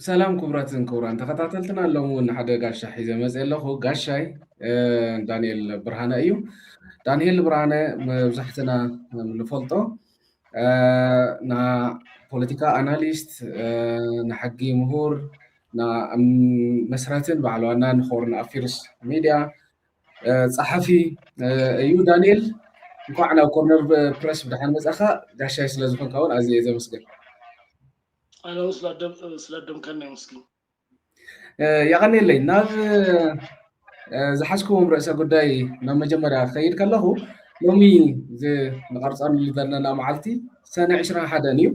ሰላም ክቡራን ተኸታተልትና ሎሚ እውን ሓደ ጋሻ ሒዘ መፅእ ኣለኹ ጋሻይ ዳንኤል ብርሃነ እዩ ዳንኤል ብርሃነ መብዛሕትና ንፈልጦ ና ፖለቲካ ኣናሊስት ንሓጊ ምሁር መስራትን በዓል ዋናን ሆርን ኣፌርስ ሚድያ ጸሓፊ እዩ ዳንኤል እንኳዕ ናብ ኮርነር ፕረስ ብድሓን መጻኻ ጋሻይ ስለ ዝኾንካ እውን ኣዝየ እየ ዘመስግን أنا سلادم كان يمسكين. يغنيلي ناب ዝሓዝኩም ርእሰ ጉዳይ ናብ መጀመርያ ክኸይድ ከለኹ ሎሚ ንቐርፀሉ ዘለና መዓልቲ ሰነ 21 እዩ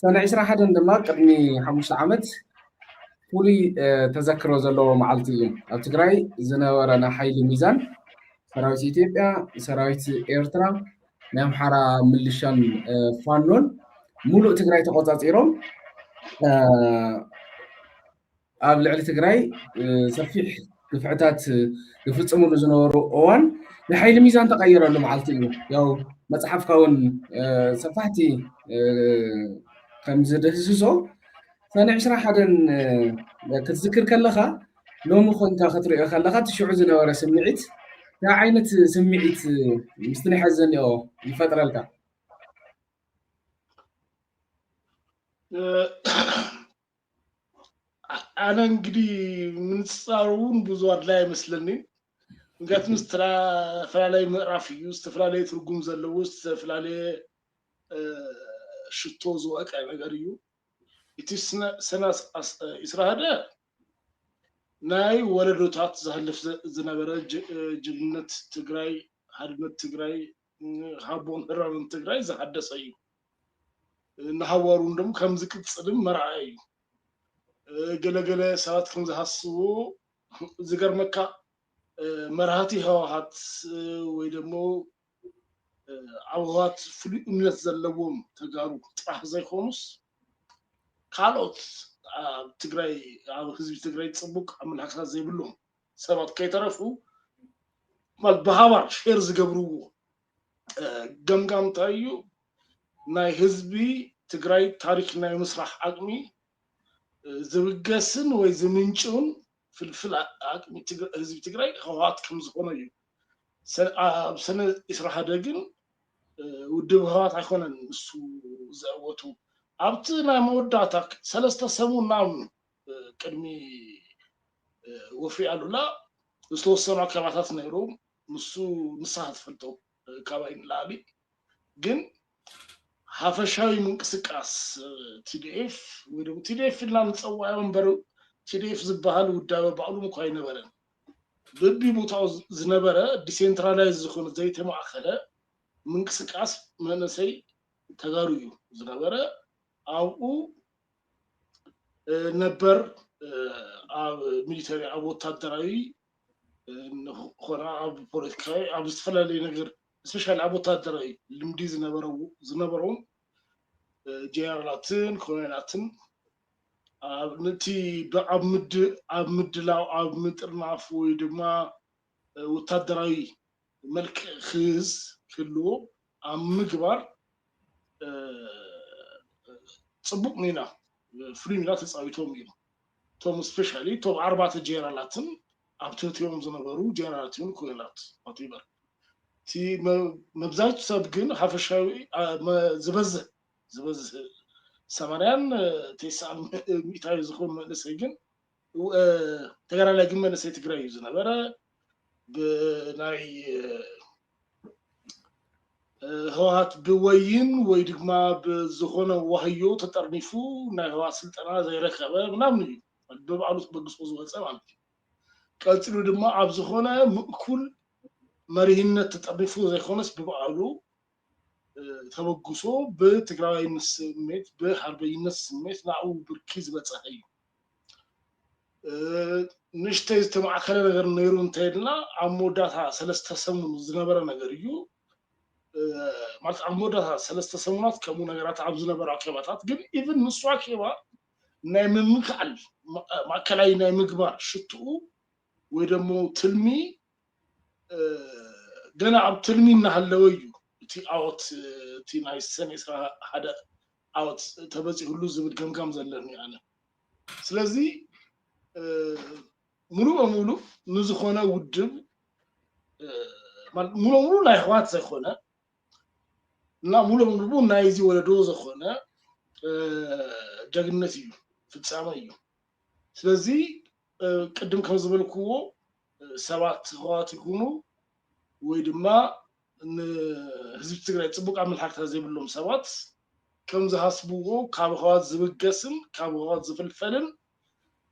ሰነ 21 ድማ ቅድሚ 5 ዓመት ፍሉይ ተዘክሮ ዘለዎ መዓልቲ እዩ ኣብ ትግራይ ዝነበረ ናይ ሓይሊ ሚዛን ሰራዊት ኢትዮጵያ ሰራዊት ኤርትራ ናይ ኣምሓራ ሚሊሻን ፋኖን ሙሉእ ትግራይ ተቆፃፂሮም ኣብ ልዕሊ ትግራይ ሰፊሕ ግፍዕታት ይፍፅሙሉ ዝነበሩ እዋን ንሓይሊ ሚዛን ተቀይረሉ መዓልቲ እዩ ያው መፅሓፍካ እውን ሰፋሕቲ ከም ዝድህስሶ ሰነ 21 ክትዝክር ከለካ ሎሚ ኮንካ ክትሪኦ ከለካ ትሽዑ ዝነበረ ስምዒት እንታይ ዓይነት ስምዒት ምስቲ ናይ ሕዚ ዝኒኦ ይፈጥረልካ? أنا እንግዲህ ምንጻሩን ብዙ አድላይ አይመስለኒ ምክንያቱም ዝተፈላለዩ ምዕራፍ እዩ ዝተፈላለዩ ትርጉም ዘለዎ ዝተፈላለዩ ሽቶ ዝወቀ ነገር እዩ እቲ ሰናስ ይስራሃደ ናይ ወለዶታት ዝሃልፍ ዝነበረ ጅግንነት ትግራይ ሓድነት ትግራይ ሃቦን ህራርን ትግራይ ዝሓደሰ እዩ ንሃዋሩን ደሞ ከም ዝቅፅልም መርኣይ እዩ ገለገለ ሰባት ከም ዝሃስቡ ዝገርመካ መራሃቲ ህወሓት ወይ ደሞ ኣብ ህወሓት ፍሉይ እምነት ዘለዎም ተጋሩ ጥራሕ ዘይኮኑስ ካልኦት ኣብ ትግራይ ኣብ ህዝቢ ትግራይ ፅቡቅ ኣመለኻኽታ ዘይብሎም ሰባት ከይተረፉ ብሃባር ሼር ዝገብርዎ ገምጋምታ እዩ ናይ ህዝቢ ትግራይ ታሪክ ናይ ምስራሕ ዓቅሚ ዝብገስን ወይ ዝምንጭውን ፍልፍል አቅሚ ህዝቢ ትግራይ ህወሓት ከም ዝኾነ እዩ ኣብ ሰነ 21 ግን ውድብ ህወሓት ኣይኮነን እሱ ዘወቱ ኣብቲ ናይ መወዳእታ ሰለስተ ሰሙን ናብ ቅድሚ ወፍሪ ኣሉላ ዝተወሰኑ ኣካባታት ነይሮም ንሱ ንስሓ ትፈልጦ ካባይ ንላዕሊ ግን ሓፈሻዊ ምንቅስቃስ ቲዲኤፍ ወይ ደግሞ ቲዲኤፍ ኢልና ንፀዋዖ እምበር ቲዲኤፍ ዝበሃል ውዳበ ባዕሉ እኳ ኣይነበረን በቢቦታው ዝነበረ ዲሴንትራላይዝ ዝኾነ ዘይተማእኸለ ምንቅስቃስ መነሰይ ተጋሩ እዩ ዝነበረ ኣብኡ ነበር ኣብ ሚሊተሪ ኣብ ወታደራዊ ኮና ኣብ ፖለቲካዊ ኣብ ዝተፈላለዩ ነገር ስፔሻሊ ኣብ ወታደራዊ ልምዲ ዝነበረውን ጀነራላትን ኮሎኔላትን ነቲ ኣብ ምድላው ኣብ ምጥርናፍ ወይ ድማ ወታደራዊ መልክዕ ክህልዎ ኣብ ምግባር ፅቡቅ ሚና ፍሉይ ሚና ተፃዊቶም እዮም እቶም ስፔሻሊ እቶም 4 ጀነራላትን ኣብ ትሕቲኦም ዝነበሩ ጀነራላትን ኮሎኔላት ዋትኤቨር እቲ መብዛሕትኡ ሰብ ግን ሓፈሻዊ ዝበዝሕ 80 ሚእታዊ ዝኾኑ መንእሰይ ግን ተጋዳላይ ግን መንእሰይ ትግራይ እዩ ዝነበረ ብናይ ህወሓት ብወይን ወይ ድማ ብዝኾነ ዋህዮ ተጠርኒፉ ናይ ህወሓት ስልጠና ዘይረከበ ምናምን እዩ ብባዕሉ በግሶ ዝወፀ ማለት እዩ ቀፂሉ ድማ ኣብ ዝኾነ ምእኩል መሪህነት ተጠርኒፉ ዘይኮነስ ብባዕሉ ተበግሶ ብትግራዋይነት ስሜት ብሃርበኝነት ስሜት ናብኡ ብርኪ ዝበፅሐ እዩ ንሽተይ ዝተማዕከለ ነገር ነይሩ እንተይልና ኣብ መወዳእታ ሰለስተ ሰሙን ዝነበረ ነገር እዩ ማለት ኣብ መወዳእታ ሰለስተ ሰሙናት ከምኡ ነገራት ኣብ ዝነበሩ ኣኬባታት ግን ኢቭን ንሱ ኣኬባ ናይ ምምክዓል ማእከላይ ናይ ምግባር ሽትኡ ወይ ደሞ ትልሚ ገና ኣብ ትልሚ እናሃለወ እዩ እቲ ዓወት እቲ ናይ ሰነ 21 ዓወት ተበፂሑሉ ዝብል ገምጋም ዘለኒ ኣነ ስለዚህ ሙሉ በሙሉ ንዝኾነ ውድብ ሙሉ በሙሉ ናይ ህወሓት ዘይኮነ እና ሙሉ በሙሉ ናይዚ ወለዶ ዝኾነ ጀግንነት እዩ ፍጻመ እዩ ስለዚህ ቅድም ከም ዝበልክዎ ሰባት ህወሓት ይኩኑ ወይ ድማ ህዝቢ ትግራይ ጽቡቕ ኣመለካክታ ዘይብሎም ሰባት ከም ዝሃስብዎ ካብ ህወሓት ዝብገስን ካብ ህወሓት ዝፍልፈልን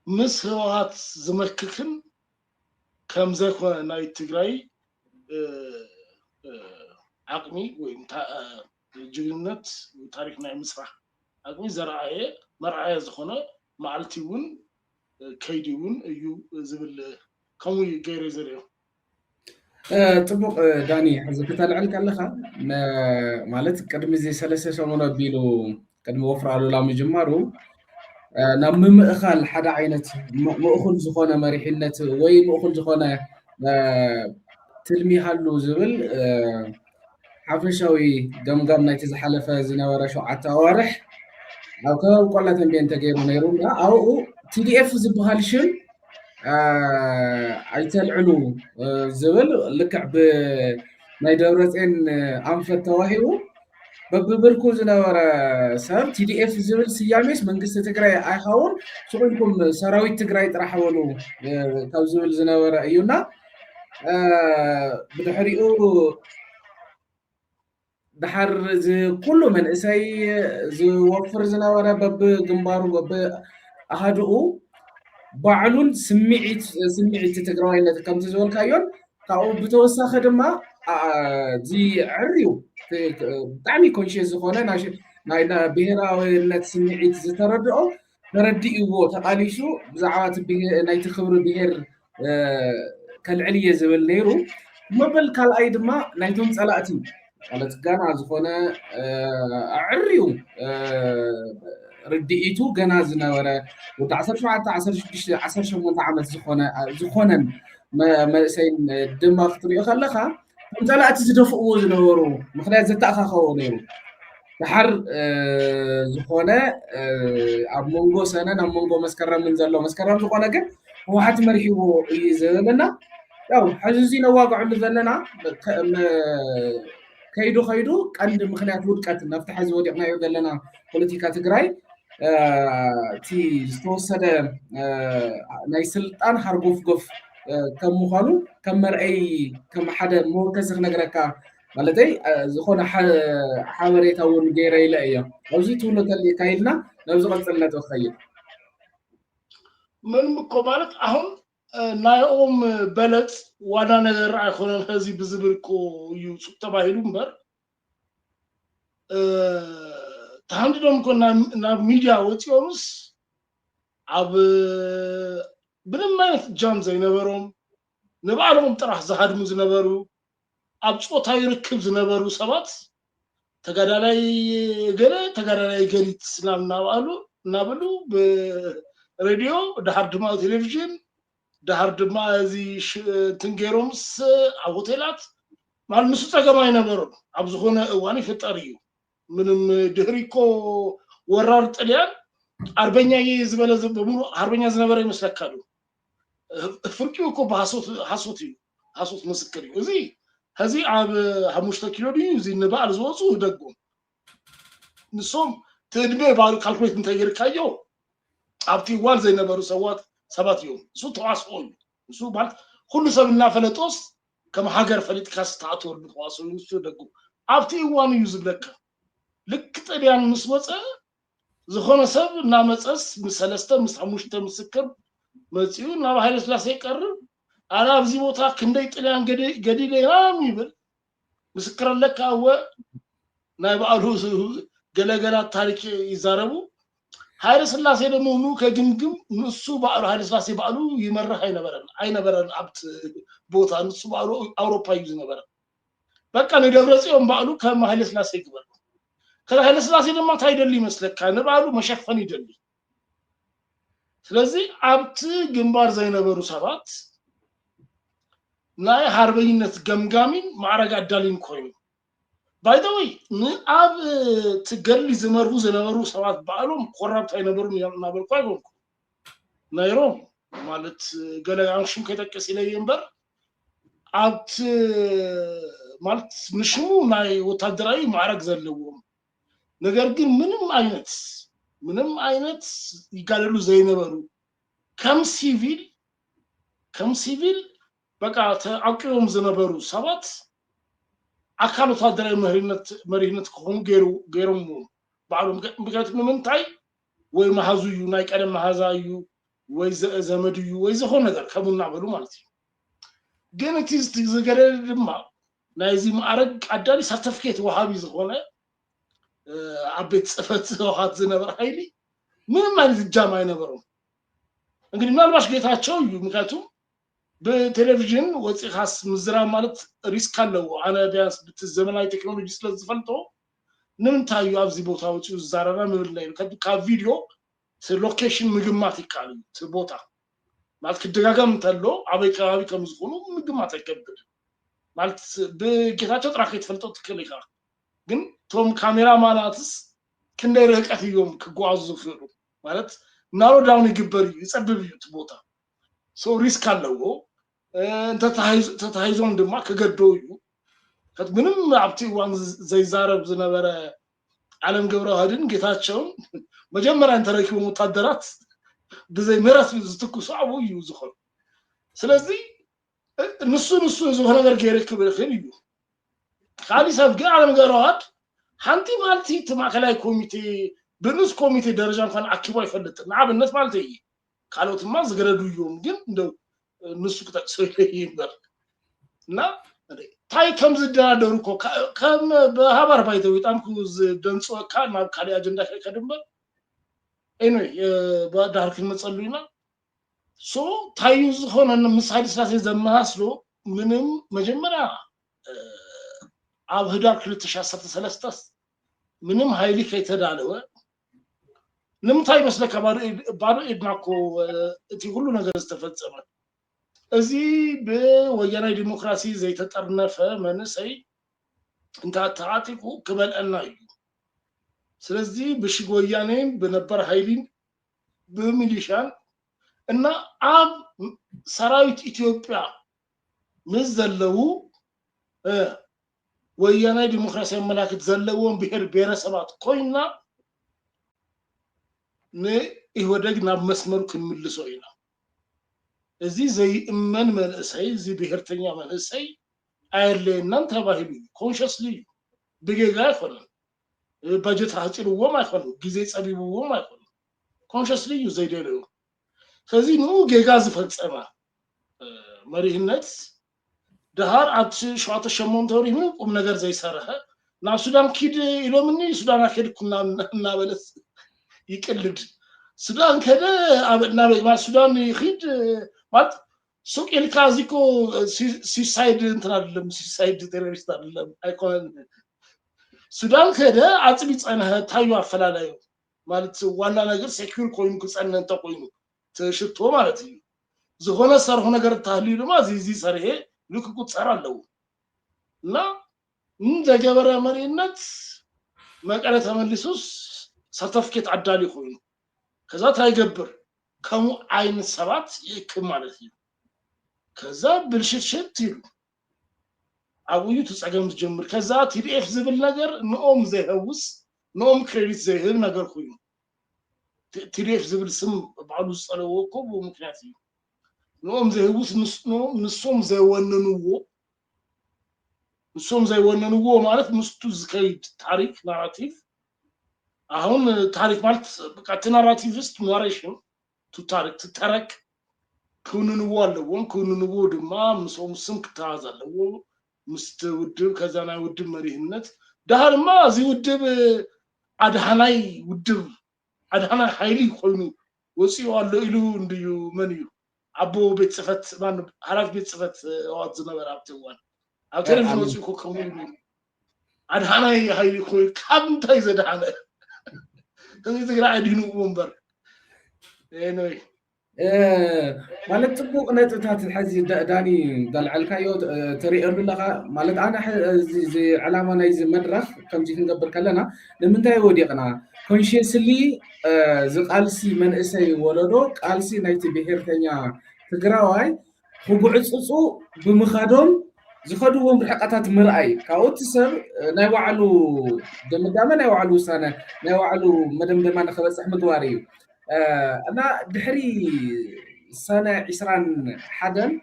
ምስ ህወሓት ዝመክክን ከም ዘይኮነ ናይ ትግራይ ዓቅሚ ወይ ጅግንነት ታሪክ ናይ ምስራሕ ዓቅሚ ዘርአየ መርአየ ዝኾነ መዓልቲ እውን ከይዲ እውን እዩ ዝብል ከምኡ ገይረ ዘርዮ ጥቡቅ ዳኒ ሕዚ ክተልዕል ከለኻ ማለት ቅድሚ እዚ 3 ሰሙን ኣቢሉ ቅድሚ ወፍሪ ኣሉላ ምጅማሩ ናብ ምምእኻል ሓደ ዓይነት ምእኹል ዝኾነ መሪሕነት ወይ ምእኹል ዝኾነ ትልሚሃሉ ዝብል ሓፈሻዊ ገምጋም ናይቲ ዝሓለፈ ዝነበረ 7 ኣዋርሕ ኣብ ከባቢ ቆላ ተንቤን ተገይሩ ነይሩ ኣብኡ TDF ዝበሃል ሽም ኣይተልዕሉ ዝብል ልክዕ ብናይ ደብረፅዮን ኣንፈት ተዋሂቡ በብብርኩ ዝነበረ ሰብ TDF ዝብል ስያሜስ መንግስቲ ትግራይ ኣይኸውን ሽቁልኩም ሰራዊት ትግራይ ጥራሕ በሉ ካብ ዝብል ዝነበረ እዩና ብድሕሪኡ ድሓር ኩሉ መንእሰይ ዝወፍር ዝነበረ በብግንባሩ በብኣሃድኡ ባዕሉን ስምዒት ትግራዋይነት ከምቲ ዝበልካዮን ካብኡ ብተወሳኺ ድማ እዚ ዕርዩ ብጣዕሚ ኮንሽስ ዝኾነ ናይ ብሄራዊነት ስምዒት ዝተረድኦ ተረዲእዎ ተቃሊሱ ብዛዕባ ናይቲ ክብሪ ብሄር ከልዕል እየ ዝብል ነይሩ መበል ካልኣይ ድማ ናይቶም ፀላእቲ ማለት ገና ዝኾነ ዕርዩ ርድኢቱ ገና ዝነበረ ወዲ 17 16 18 ዓመት ዝኾነን መንእሰይን ድማ ክትሪኦ ከለኻ ፀላእቲ ዝደፍእዎ ዝነበሩ ምክንያት ዘተኣኻኸቦ ነይሩ ድሓር ዝኾነ ኣብ መንጎ ሰነን ኣብ መንጎ መስከረምን ዘሎ መስከረም ዝኾነ ግን ህወሓት መሪሕዎ እዩ ዝብለና ያው ሕዚ እዚ ነዋግዐሉ ዘለና ከይዱ ቀንዲ ምክንያት ውድቀት ናብቲ ሕዚ ወዲቕናዮ ዘለና ፖለቲካ ትግራይ እቲ ዝተወሰደ ናይ ስልጣን ሃርጎፍጎፍ ከም ምዃኑ ከም መርአይ ከም ሓደ መወከሲ ክነግረካ ማለተይ ዝኾነ ሓበሬታ እውን ገይረ ኢለ እዮ ኣብዚ ትብሎ ካይድና ናብ ዝቐፅል ነጥቢ ክኸይድ ምንም እኮ ማለት አሁን ናይኦም በለፅ ዋና ነገር ኣይኮነን ህዚ ብዝብል እኮ እዩ ተባሂሉ እምበር ተሃንድዶም እኮ ናብ ሚድያ ወፂኦምስ ኣብ ምንም ዓይነት ጃም ዘይነበሮም ንባዕሎም ጥራሕ ዝሃድሙ ዝነበሩ ኣብ ፆታዊ ርክብ ዝነበሩ ሰባት ተጋዳላይ ገለ ተጋዳላይ ገሊት እናበሉ ብሬድዮ ድሓር ድማ ቴሌቪዥን ድሓር ድማ እዚ ትንጌሮምስ ኣብ ሆቴላት ማለት ንሱ ፀገማ ይነበሮም ኣብ ዝኾነ እዋን ይፍጠር እዩ ምንም ድሕሪኮ ወራር ጥልያን ኣርበኛ ዝበለ በሙሉ ኣርበኛ ዝነበረ ይመስለካሉ ፍርቂው እኮ ብሃሶት እዩ ሃሶት ምስክር እዩ እዚ هذه عب هموش تكيلودي زين نبأ الزوجو دقون نصوم تدمي بعد كالكوليت نتغير كايو عبتي وان زي نبرو سبات يوم سو تواصل سو بعد كل سبب فلتوس كما حجر فلت كاس تعطور بتواصل نسو دقون عبتي وان يوزب لك طبيعا مسوصه زخونه سب نامصص مسلسته مسحموشته مسكر مصيو ناب ኃይለ ሥላሴ ይቀርብ አራብ ዚ ቦታ ክንደይ ጥልያን ገዲለ ያም ይብል ምስክርለካ ናይ በዓሉ ገለገላ ታሪክ ይዛረቡ ኃይለ ሥላሴ ደግሞ ኑ ከግምግም ንሱ በዓሉ ኃይለ ሥላሴ በዓሉ ይመረህ አይነበረን አብት ቦታ ንሱ በዓሉ አውሮፓ ይዝ ነበር በቃ ለደብረጽዮን በዓሉ ከኃይለ ሥላሴ ይግበር ከኃይለ ሥላሴ ደግሞ ታይደል ይመስለካ ነባሉ መሸፈን ይደል ስለዚህ አብት ግንባር ዘይነበሩ ሰባት ናይ ሃርበኝነት ገምጋሚን ማዕረግ አዳሊን ኮይኑ ባይ ዘ ወይ ንአብ ትገሊ ዝመርሁ ዝነበሩ ሰባት በዓሎም ኮራፕት አይነበሩም ያልናበልኩ አይሆንኩ نيروم مالت قال شو كيتكس إلى ينبر عبت مالت نشمو ناي وتدري معرق زلوهم نقرقين منم عينت يقالوا زي نبرو كم سيفيل بقى تعقلهم زنبرو سبات أكانوا تدري مرينت كون غيرهم بعضهم بقات منتاي ወይ ማሐዙዩ ናይ ቀደም ማሐዛዩ ወይ ዘመድዩ ወይ ዝሆነ ነገር ከቡና በሉ ማለት ነው ግን እቲ ዝገረድ ድማ ናይዚ ማዕረግ አዳሊ ሰርቲፊኬት ወሃቢ ዝሆነ አቤት ጽፈት ወሃት ዝነበር ኃይሊ ምንም አይነት ጃማ አይነበረው እንግዲህ ምናልባሽ ጌታቸው እዩ ምክንያቱም በቴሌቪዥን ወጽኻስ ምዝራ ማለት ሪስክ አለው አነ ቢያንስ በዘመናዊ ቴክኖሎጂ ስለዝፈልጦ ንምንታዩ ኣብዚ ቦታዎች ዛራራ ምብላይ ከቪዲዮ ሎኬሽን ምግማት ይካል ቦታ ማለት ከደጋጋም ተሎ አበይ ከባቢ ከምዝሆኑ ምግማት አይከብድ ማለት በጌታቸው ጥራከት ፈልጦ ትክልካ ግን ቶም ካሜራማናትስ ክንደይ ርቀት ይዮም ከጓዙ ፍሩ ማለት ናሮ ዳውን ይግበር ይጸብብዩት ቦታ ሶ ሪስክ አለው እንተ ተታይዞም ድማ ከገደው እዩ ምንም አብቲ ዋን ዘይዛረብ ዝነበረ ዓለም ገብረው ሀድን ጌታቸውን መጀመሪያ ተረኪው ወታደራት በዘይ ምራት ዝትኩሱ አቡ ይዝሆን ስለዚህ ንሱ ዝሆነ ነገር ገይረክ በለፈን እዩ ካሊሰብ ግን ዓለም ገብረው ሀድ ሓንቲ ማልቲ ተማከላይ ኮሚቴ ብንስ ኮሚቴ ደረጃ እንኳን አክቦ አይፈልጥና አብነት ማለት እዩ ካሎትማ ዝገረዱ እዮም ግን እንደው ንሱ ከተሰይ ይበር እና ታይ ከም ዝደራደሩ እኮ ከም በሃባር ባይተው በጣምኩ ደንጾ ካል ናብ ካሊ አጀንዳ ከደምበር ኤኒዌይ በዳርክ መጸሉይና ሶ ታዩ ዝሆነ ምሳሌ ስላሴ ዘማስሎ ምንም መጀመሪያ አብ ህዳር 2013 ምንም ኃይሊ ከይተዳለወ ንምታይ መስለከ ባዶ ኤድናኮ እቲ ሁሉ ነገር ተፈጸመ እዚ በወያናይ ዲሞክራሲ ዘይተጠርነፈ መንሰይ እንታ ታዓቲቁ ከበልአና እዩ ስለዚህ በሽግ ወያኔ በነበር ኃይሊን በሚሊሻን እና አብ ሰራዊት ኢትዮጵያ ምዘለው ወያናይ ዲሞክራሲ መላክት ዘለውን ብሔር ብሔረሰባት ኮይና ይወደግ ናብ መስመሩ ክምልሶ ኢና እዚ ዘይ እመን መልእሰይ እዚ ብሔርተኛ መልእሰይ አይለናን ተባሂሉ ኮንሽስሊ በጌጋ ይፈል ባጀት አጭሩዎም አይፈል ጊዜ ጸቢቡዎም አይፈል ኮንሽስሊ ዘይደለው ስለዚህ ነው ጌጋ ዝፈጸመ መሪህነት ደሃር አት ሸዋተ ሸሞንቶሪ ነው ቁም ነገር ዘይሰረህ ናብ ሱዳን ኪድ ኢሎምኒ ሱዳን አከድኩና እና በለስ ይቀልድ ሱዳን ከደ አብና ሱዳን ይኺድ ማለት ሱቅ ኤልካዚኮ ሲሳይድ እንተናለም ሲሳይድ ቴሮሪስት አይደለም አይኮን ሱዳን ከደ አጽቢ ጸነህ ታዩ አፈላላዩ ማለት ዋና ነገር ሴኩር ኮይኑ ከጸነን ተቆይኑ ተሽቶ ማለት እዩ ዝሆነ ሰርሆ ነገር ታህሊሉ ማዚ ሰርሄ ልኩኩ ጸራለው እና እንደገበረ መሪነት መቀለ ተመልሶስ ሰርቲፊኬት አዳሊ ኮይኑ ከዛ ታይገብር ከሙ አይን ሰባት ይክም ማለት እዩ ከዛ ብልሽሽት ይሉ አውዩ ተጸገም ጀምር ከዛ ቲዲኤፍ ዝብል ነገር ኖም ዘይህውስ ኖም ክሬዲት ዘይህብ ነገር ኮይኑ ቲዲኤፍ ዝብል ስም ባሉ ጸለዎ እኮ በምክንያት እዩ ኖም ዘይህውስ ንሶም ዘይወነኑዎ ማለት ምስቱ ዝከይድ ታሪክ ናራቲቭ አሁን ታሪክ ማለት በቃ ናራቲቭስት ናሬሽን ታሪክ ተረክ ኩንንዎ አለውን ኩንንዎ ድማ ምሶም ስም ከተያዛለው ምስት ውድብ ከዛና ውድብ መሪህነት ዳህርማ እዚ ውድብ አድሃናይ ኃይሊ ኮይኑ ወጽዩ አለ ኢሉ እንድዩ መንዩ አቦ ቤት ጽፈት ማን ሐላፍ ቤት ጽፈት አዋዝ ነበር አብተዋን አብተን ወጽዩ ኮከሙ አድሃናይ ኃይሊ ኮይ ካምታይ ዘዳሃነ ከዚህ ትግራ አዲኑ ወንበር ኤኒዌይ ማለት ጥቡቅ ነጥታት ሕዚ ዳኒ ዳልዓልካዮ ተሪእሉ ለኻ ማለት አና እዚ ዓላማ ናይ እዚ መድረኽ ከምዚ ክንገብር ከለና ንምንታይ ወዲቕና consciously ዝቃልሲ መንእሰይ ወለዶ ቃልሲ ናይቲ ብሄርተኛ ትግራዋይ ክጉዕፅፁ ብምኻዶም ዝኸድዎም ርሕቀታት ምርኣይ ካብኡ እቲ ሰብ ናይ ባዕሉ ድምዳመ ናይ ባዕሉ ውሳነ ናይ ባዕሉ መደምደማ ንክበፅሕ ምግባር እዩ እና ድሕሪ ሰነ 21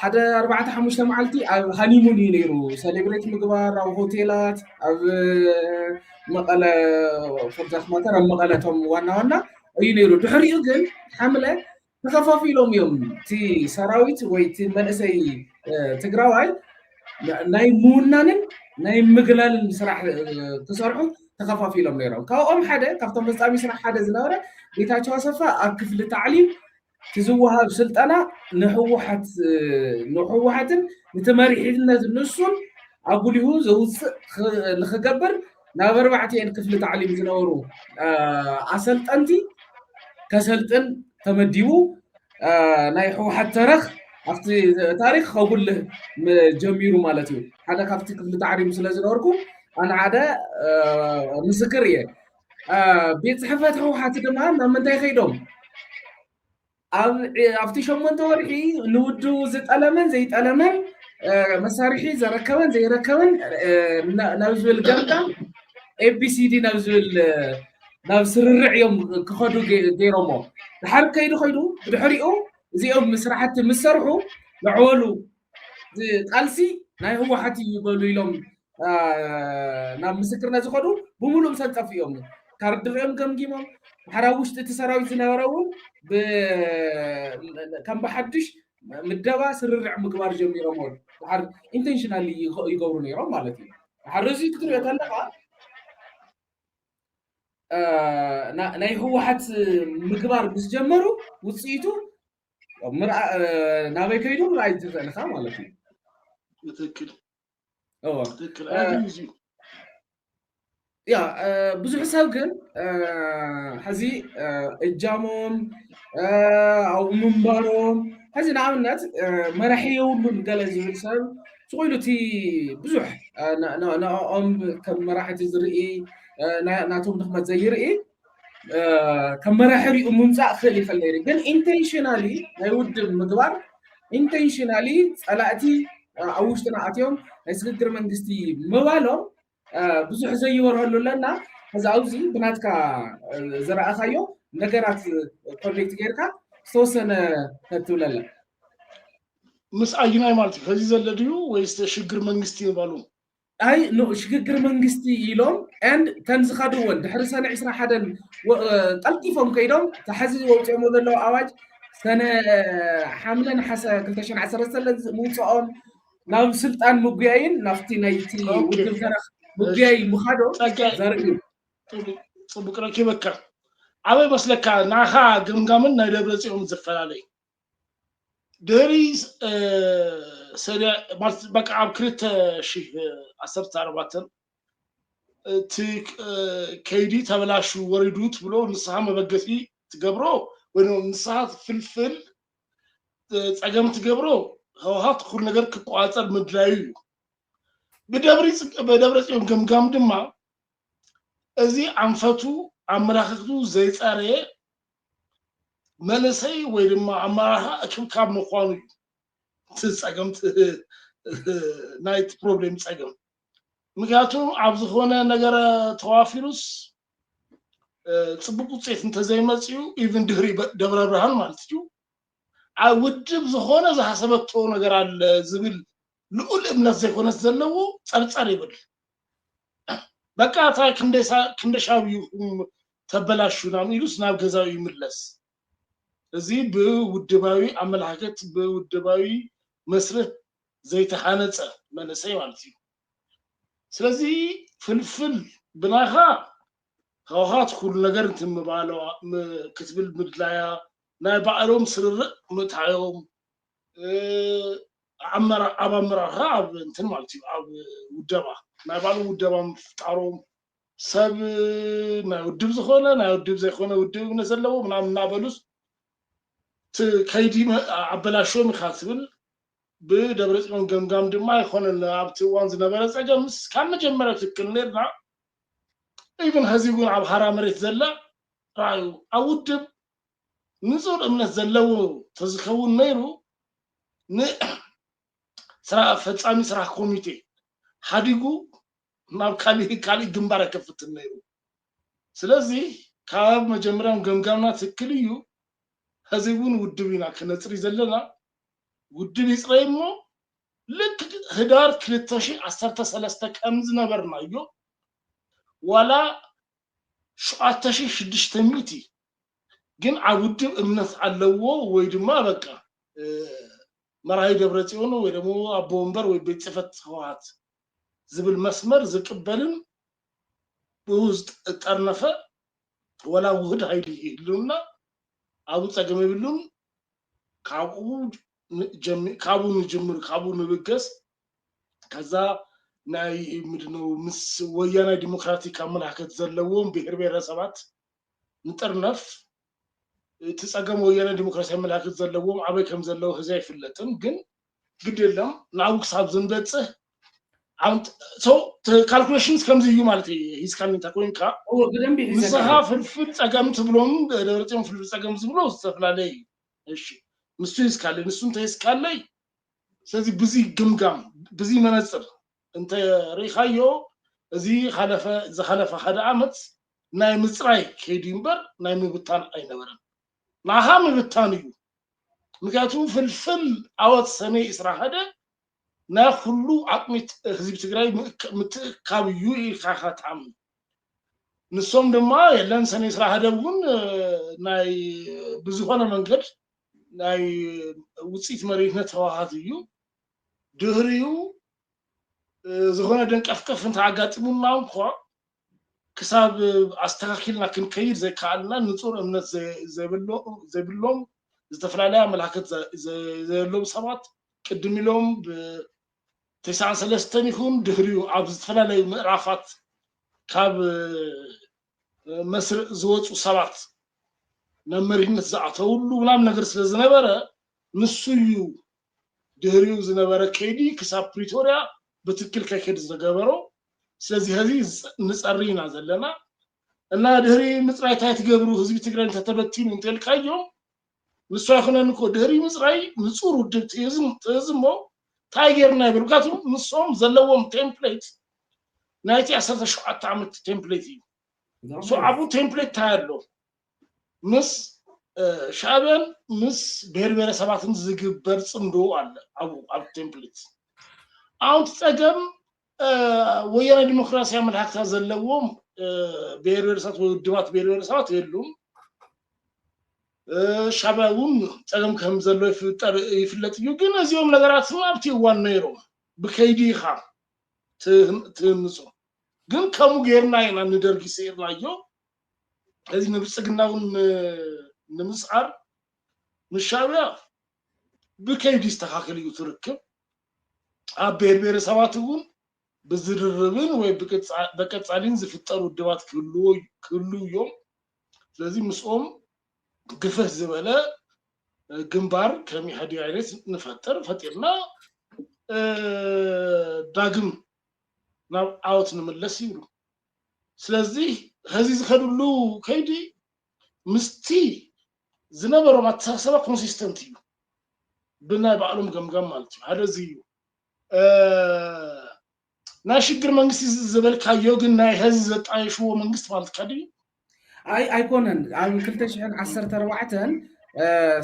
ሓደ 4-5 መዓልቲ ኣብ ሃኒሙን እዩ ነይሩ ሴሌብሬት ምግባር ኣብ ሆቴላት ኣብ መቐለ ፎርዛት ማተር ኣብ መቐለቶም ዋና ዋና እዩ ነይሩ ድሕሪኡ ግን ሓምለ ተኸፋፊሎም እዮም እቲ ሰራዊት ወይ እቲ መንእሰይ ትግራዋይ ናይ ምውናንን ናይ ምግላልን ስራሕ ክሰርሑ ተኸፋፊሎም ነይሮም ካብኦም ሓደ ካብቶም ፈጻሚ ስራሕ ሓደ ዝነበረ ጌታቸው አሰፋ ኣብ ክፍሊ ታዕሊም ትዝወሃብ ስልጠና ንሕወሓትን ንተመሪሕነት ንሱን ኣጉሊሁ ዘውፅእ ንክገብር ናብ 4 ክፍሊ ታዕሊም ዝነበሩ ኣሰልጠንቲ ከሰልጥን ተመዲቡ ናይ ሕወሓት ተረኽ ኣብቲ ታሪክ ከጉልህ ጀሚሩ ማለት እዩ ሓደ ካብቲ ክፍሊ ታዕሊም ስለ ዝነበርኩ ኣነ ሓደ ምስክር እየ ቤት ጽሕፈት ሕወሓት ድማ ናብ ምንታይ ከይዶም ኣብቲ 8 ወርሒ ንውድቡ ዝጠለመን ዘይጠለመን መሳርሒ ዘረከበን ዘይረከበን ናብ ዝብል ገምጋም ABCD ናብ ዝብል ናብ ስርርዕ እዮም ክኸዱ ገይሮሞ ድሓር ከይዱ ብድሕሪኡ እዚኦም ስራሕቲ ምስ ሰርሑ ንዕወሉ ቃልሲ ናይ ህወሓት ይበሉ ኢሎም ናብ ምስክርነት ዝኸዱ ብምሉእ ሰንፀፍ እዮም ካርድሪኦም ገምጊሞም ሓራዊ ውሽጢ እቲ ሰራዊት ዝነበረ እውን ከም ብሓድሽ ምደባ ስርርዕ ምግባር ጀሚሮም ድሓር ኢንቴንሽናሊ ይገብሩ ነይሮም ማለት እዩ ድሓር እዚ ክትሪኦ ከለካ ናይ ህወሓት ምግባር ምስ ጀመሩ ውፅኢቱ ናበይ ከይዱ ምርኣይ ትኽእልካ ማለት እዩ ትክክል ያ ብዙሕ ሰብ ግን ሕዚ እጃሞም ኣብ ምንባሮም ሕዚ ንኣብነት መራሒ የብሉን ገለ ዝብል ሰብ ስቑኢሉ እቲ ብዙሕ ንኦም ከም መራሕቲ ዝርኢ ናቶም ድኽመት ዘይርኢ ከም መራሒ ሪኡ ምምፃእ ክእል ይኽእል ነይሩ ግን ኢንቴንሽናሊ ናይ ውድብ ምግባር ኢንቴንሽናሊ ፀላእቲ ኣብ ውሽጥና ኣትዮም ናይ ስግግር መንግስቲ ምባሎም ብዙሕ ዘይወርሃሉ ኣለና ሕዚ ኣብዚ ብናትካ ዝረኣኻዮ ነገራት ኮኔክት ጌርካ ዝተወሰነ ተትብለለ ምስ ኣይናይ ማለት እዩ ሕዚ ዘሎ ድዩ ወይስ ሽግግር መንግስቲ ይባሉ ኣይ ሽግግር መንግስቲ ኢሎም and ተን ዝኸድዎን ድሕሪ ሰነ 21 ጠልጢፎም ከይዶም ተሓዚ ወፅኦም ዘለዉ ኣዋጅ ሰነ ሓምለ ነሓሰ 2013 ምውፅኦም ናብ ስልጣን ምጉያይን ናብቲ ናይቲ ውድብ ተረኽ ምጉያይ ምኻዶ ዘርኢ ፅቡቅ ረኪበካ ኣበይ መስለካ ናኻ ግምጋምን ናይ ደብረፅዮን ዝፈላለዩ ድህሪ በቃ ኣብ 2014 እቲ ከይዲ ተበላሹ ወሪዱ ትብሎ ንስኻ መበገሲ ትገብሮ ወይ ንስኻ ፍልፍል ፀገም ትገብሮ ህወሓት ኩሉ ነገር ክቋፀር ምድላዩ እዩ ብደብረፅዮን ግምጋም ድማ እዚ ኣንፈቱ ኣመላኽቱ ዘይፀረየ መንእሰይ ወይ ድማ ኣመራርሓ እክብካብ ምኳኑ እዩ እቲ ፀገም ናይቲ ፕሮብሌም ፀገም ምክንያቱም ኣብ ዝኾነ ነገር ተዋፊሩስ ፅቡቅ ውፅኢት እንተዘይመፅኡ ኢቭን ድህሪ ደብረ ብርሃን ማለት እዩ ኣብ ውድብ ዝኾነ ዝሃሰበቶ ነገር ኣለ ዝብል ልኡል እምነት ዘይኮነስ ዘለዎ ፀርፀር ይብል በቃ እንታይ ክንደሻብዩኩም ተበላሹና ኢሉስ ናብ ገዛው ይምለስ እዚ ብውድባዊ ኣመላኽት ብውድባዊ መስርሕ ዘይተሓነፀ መንእሰይ ማለት እዩ ስለዚ ፍልፍል ብናኻ ህወሓት ኩሉ ነገር እንትምባሎ ክትብል ምድላያ ናይ ባዕሎም ስርርዕ ምታዮም ኣብ ኣመራርሓ ኣብ እንትን ማለት እዩ ኣብ ውደባ ናይ ባዕሉ ውደባ ምፍጣሮም ሰብ ናይ ውድብ ዝኾነ ናይ ውድብ ዘይኮነ ውድብ ዘለዎ ምናምን እናበሉስ ከይዲ ኣበላሾም ኢኻ ትብል ብደብረፅዮን ገምጋም ድማ ይኮነን ኣብቲ እዋን ዝነበረ ፀገም ካብ መጀመርያ ትክክል ነርና ኢቭን ህዝቡን ኣብ ሃራ መሬት ዘላ ራዩ ኣውድብ ንጹር እምነት ዘለዎ ተዝከውን ነይሩ ስራ ፈጻሚ ስራሕ ኮሚቴ ሓዲጉ ናብ ካሊ ግንባር ከፍት ነይሩ ስለዚ ካብ መጀመሪያም ገምጋምና ትክክል እዩ ህዝቡን ውድብ ኢና ክነጽሪ ዘለና ውድብ ይጽረይሞ ልክ ህዳር 2013 ከም ዝነበርናዮ ዋላ 7600 ግን ኣብ ውድብ እምነት ኣለዎ ወይ ድማ በቃ መራይ ደብረጽዮን ወይ ደግሞ ኣቦ ወንበር ወይ ቤት ጽሕፈት ህወሓት ዝብል መስመር ዝቅበልን ውስጥ ጠርነፈ ወላ ውህድ ሃይሊ ይሉና አቡ ጸገም ይብሉን ካቡ ንብገስ ከዛ ናይ ምድነው ምስ ወያነ ዲሞክራቲክ አመላከት ዘለዎም ብሔር ብሔረሰባት ንጥርነፍ ተጸገም ወያነ ዲሞክራሲ አመላከት ዘለዎም አበይ ከም ዘለው ህዝብ ይፍለጥን ግን ግድ የለም ናውክ ሳብ ዝንበጽህ አንት ሶ ካልኩሌሽንስ ከምዚ እዩ ማለት ሂስካኒ ታቆንካ ግደምቢ ንስኻ ፍልፍል ጸገም ትብሎም ደረጽዮን ፍልፍል ጸገም ዝብሎ ዝተፍላለይ እሺ ንሱ ይስካለ ንሱን ተይስካለይ ስለዚህ ብዙ ግምጋም ብዙ መነጽር እንተ ሪኻዮ እዚ ዝሓለፈ ሓደ ዓመት ናይ ምጽራይ ከይዲምበር ናይ ምብታን አይነበረን ናሃ ምብታን እዩ ምክንያቱም ፍልፍል አወት ሰኔ እስራ ሀደ ና ሁሉ አቅሚት ህዝብ ትግራይ ምትካብዩ ይካኻታም ንሶም ድማ የለን ሰኔ እስራ ሀደውን ናይ ብዙሆነ መንገድ ናይ ውጽኢት መሬትነት ህወሓት እዩ ድህሪው ዝሆነ ደንቀፍቀፍ እንተ አጋጥሙና እንኳ ክሳብ አስተካክልና ክንከይድ ዘይካልና ንጹር እምነት ዘይብሎም ዝተፈላልያ መላእክት ዘሎም ሰባት ቅድም ኢሎም ብ93 ይሁን ድህሪው ኣብ ዝተፈላልያ ምዕራፋት ካብ መስር ዝወጹ ሰባት ነመሪነት ዝኣተውሉ ምናም ነገር ስለዝነበረ ንሱ እዩ ድህሪው ዝነበረ ከይዲ ክሳብ ፕሪቶሪያ በትክክል ከይከድ ዝገበሮ ስለዚህ ህዚ ንጸሪና ዘለና እና ድህሪ ምጽራይታይ ትገብሩ ህዝብ ትግራይ ተተበቲኑ እንተልካዮ ንሱ አይኮነን እኮ ድህሪ ምጽራይ ንጹር ውድብ ትዝሞ ታይገርና ይብልካቱ ንሶም ዘለዎም ቴምፕሌት ናይቲ 17 ዓመት ቴምፕሌት እዩ ሶ አቡ ቴምፕሌት ታያሎ ምስ ሻዕቢያን ምስ ብሔር ብሔረሰባትን ዝግበር ጽምዶ አለ አቡ ቴምፕሌት አሁን ጸገም ወያነ ዲሞክራሲ አመላክታ ዘለዎም ብሔር ብሔረሰባት ውድባት ብሔር ብሔረሰባት የሉም ሻዕቢያውን ጸገም ከም ዘሎ ይፍለጥ እዩ ግን እዚኦም ነገራት ኣብቲ ዋን ነይሮ ብከይዲኻ ትንጹ ግን ከሙ ጌርና ኢና ንደርጊ ሲርናዮ እዚ ንብጽግናውን ንምስዓር ምሻቢያ ብከይዲ ዝተካከለ እዩ ትርክብ ኣብ ብሔር ብሔረሰባትን ብዝርርብን ወይ በቀጻሊን ዝፍጠሩ ድባት ክሉ እዮም ስለዚህ ምስኦም ግፈት ዝበለ ግንባር ከሚሐዲ አይነት ንፈጠር ፈጢርና ዳግም ናብ አውት ንመለስ ይብሉ ስለዚህ ህዚ ዝኸድሉ ከይዲ ምስቲ ዝነበሮ ማተሳሰባ ኮንሲስተንት እዩ ብናይ ባዕሎም ገምገም ማለት እዩ ሓደ እዚ እዩ ናይ ሽግር መንግስቲ ዝበልካዮ ግን ናይ ህዝብ ዘጣይሽዎ መንግስት ማለት ካዲ ኣይኮነን ኣብ 2014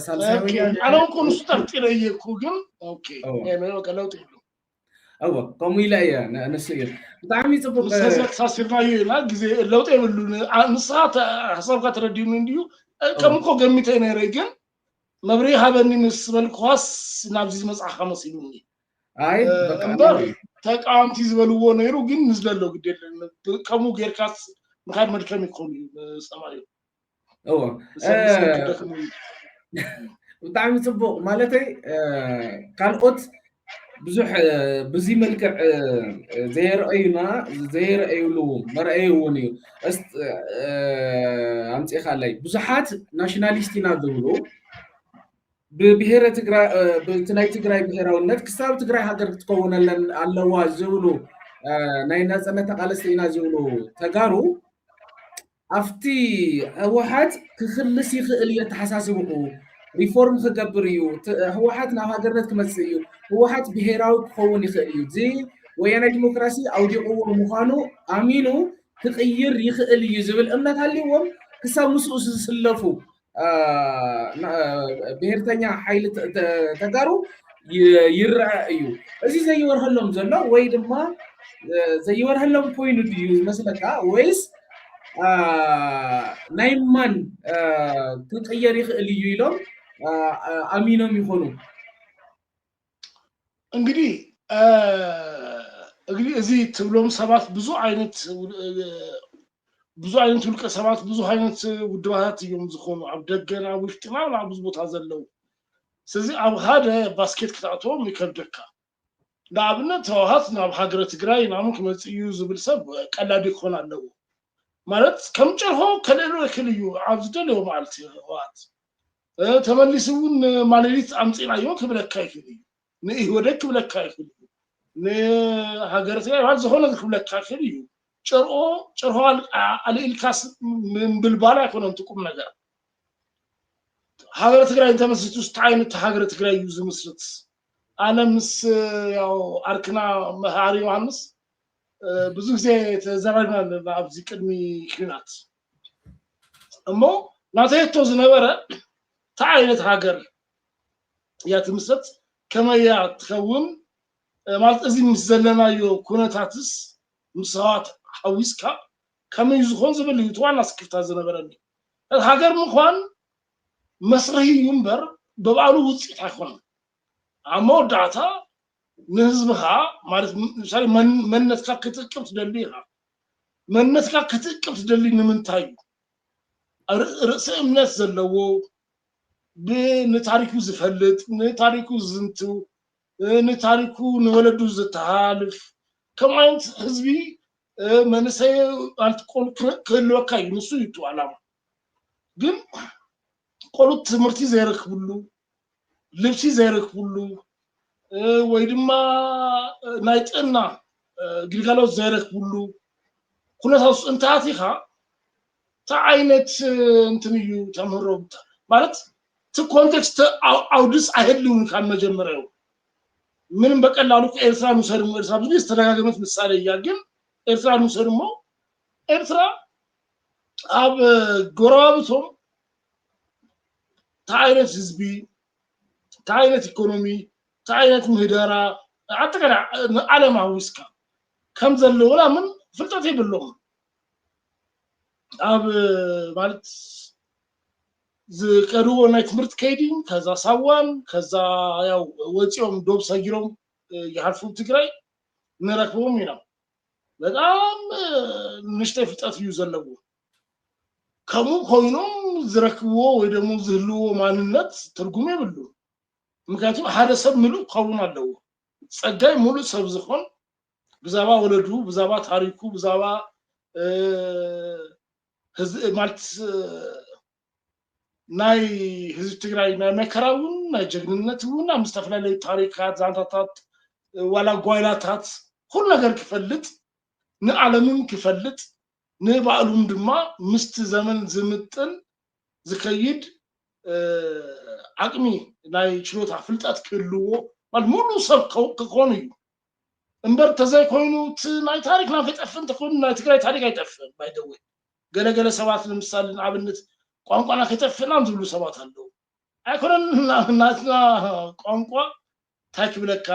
ሳልሳዊ ኣነ ኮን ስጠርጥረ እየኩ ግን ኦኬ ነው ቀለውጥ ይሉ አዎ ኮሙይላ ያ ነስየ በጣም ይጽብቅ ሳሲርናዮ ይላ ግዜ ለውጥ ይብሉ ንሳት ሐሳብካ ተረዲዩ እንዲዩ ከምኮ ገሚተ ነይረ ግን መብሪ ሃበኒ ንስበል ኳስ ናብዚ መጽሐፍ መስሉኒ አይ በቃ ተቃምቲ ዝበልዎ ነይሩ ግን ንዝደለው ግዴለ ከሙ ጌርካስ ምኻድ መድከም ይኮን ሰማዩ አዎ በጣም ይጽብቅ ማለት ካልኦት ብዙሕ ብዙ መልክዕ ዘይርአዩሉ መርአዩውን እዩ ኣምጽኻላይ ብዙሓት ናሽናሊስቲና ዝብሉ ብብሔረ ትግራይ ብትናይ ትግራይ ብሔራውነት ክሳብ ትግራይ ሃገር ክትከውን ኣለዋ ዝብሉ ናይ ነጻነት ቃልስቲ ኢና ዝብሉ ተጋሩ أفتي هواحات كخلص يخيل يتحساسبه ريفورم خجبريو هواحات نها قرنت كمسيو هواحات بهراو كون يخيل زي ويانا ديمقراطي أو دي قوة مخانو أمينو تغير يخيل يزبل أمنا تاليوم كسا مسؤوس سلفو بهرتنيا حيل تجارو يرأيو أزي زي ورهلهم زلا ويد ما زي ورهلهم بوينت فيوز مثلا ويس ናይማን ክቀየር ይኽእል እዩ ኢሎም ኣሚኖም ይኾኑ እንግዲህ እዚ ትብሎም ሰባት ብዙ ዓይነት ውልቀ ሰባት ብዙ ዓይነት ውድባት እዮም ዝኾኑ ኣብ ደገና ውሽጥና ኣብ ብዙ ቦታ ዘለው ስለዚ ኣብ ሓደ ባስኬት ክትኣትዎም ይከብደካ ንኣብነት ህወሓት ናብ ሃገረ ትግራይ ናሙ ክመፅእ እዩ ዝብል ሰብ ቀላዲ ክኾን ኣለዎ ማለት ከም ጨርሆ ከለሎ ይክልዩ ኣብ ዝደልዮ ማለት ህወሓት ተመሊሱን ማለሊት ኣምፂናዮ ክብለካ ይክእል እዩ ንኢህወደግ ክብለካ ይክእል እዩ ንሃገረ ትግራይ ባል ዝኾነ ክብለካ ይክእል እዩ ጨርሆ ኣልኢልካስ ምንብልባል ኣይኮነን ትቁም ነገር ሃገረ ትግራይ እንተመስርቱ ዓይነት ሃገረ ትግራይ እዩ ዝምስርት ኣነ ምስ ያው ኣርክና መሃሪ ዮሃንስ ብዙ ጊዜ ተዘራግናል ኣብዚ ቅድሚ ኩናት እሞ ናተየቶ ዝነበረ ዓይነት ሃገር ያ ትምሰጥ ከመያ ትኸውን ማለት እዚ ምስ ዘለናዮ ኩነታትስ ምሳዋት ሓዊስካ ከመይ ዝኾን ዝብል እዩ ዋና ስክፍታ ዝነበረኒ ሃገር ምዃን መስርሒ እዩ እምበር በባዕሉ ውፅኢት ኣይኮነን ኣብ መወዳእታ ንህዝብኻ ማለት ምሳሌ መንነትካ ክትቅም ትደሊ ኢኻ መንነትካ ክትቅም ትደሊ ንምንታይ እዩ ርእሰ እምነት ዘለዎ ንታሪኩ ዝፈልጥ ንታሪኩ ዝዝንቱ ንታሪኩ ንወለዱ ዝተሃልፍ ከምኡ ዓይነት ህዝቢ መንእሰይ ክህልወካ እዩ ንሱ እዩ ዓላማ ግን ቆሉት ትምህርቲ ዘይረክብሉ ልብሲ ዘይረክብሉ ወይ ድማ ናይ ጥዕና ግልጋሎት ዘይረክብሉ ኩነታት እንታት ኢኻ ታ ዓይነት እንትን እዩ ተምህሮ ማለት ቲ ኮንቴክስት አውድስ አይሄድልም ካብ መጀመሪያው ምንም በቀላሉ ኤርትራ ንሰድሞ ኤርትራ ብዙ ተደጋገመት ምሳሌ ግን ኤርትራ ንሰድሞ ኤርትራ ኣብ ጎረባብቶም ታ ዓይነት ህዝቢ ታ ዓይነት ኢኮኖሚ ታ ዓይነት ምህዳራ አጠቃላይ ዓለም አውስካ ከም ዘለውና ምን ፍልጠት ይብሎም ኣብ ማለት ዝቀርቦ ናይ ትምህርት ከይዲ ከዛ ሳዋን ከዛ ያው ወጪኦም ዶብ ሰጊሮም ይሃልፉ ትግራይ ንረክቦም ኢና በጣም ንሽተ ፍልጠት እዩ ዘለዎ ከምኡ ኮይኖም ዝረክብዎ ወይ ደግሞ ዝህልዎ ማንነት ትርጉም ይብሉ ምክንያቱም ሓደ ሰብ ምሉእ ከውን ኣለዎ ጸጋይ ሙሉእ ሰብ ዝኾን ብዛባ ወለዱ ብዛባ ታሪኩ ብዛባ ማለት ናይ ህዝብ ትግራይ ናይ መከራውን ናይ ጀግንነቱን ኣብ ዝተፈላለዩ ታሪካት ዛንታታት ዋላ ጓይላታት ኩሉ ነገር ክፈልጥ ንዓለምን ክፈልጥ ንባዕሉም ድማ ምስቲ ዘመን ዝምጥን ዝከይድ አቅሚ ናይ ችሎታ ፍልጠት ክህልዎ ማለት ሙሉ ሰብ ክኾን እዩ እምበር ተዘይ ኮይኑ ናይ ታሪክ ናፈጠፍን ተኮን ናይ ትግራይ ታሪክ አይጠፍን ባይደወ ገለገለ ሰባት ለምሳሌ ንኣብነት ቋንቋና ከተፈናም ዝብሉ ሰባት አለው አይኮነን ናትና ቋንቋ ታክብለካ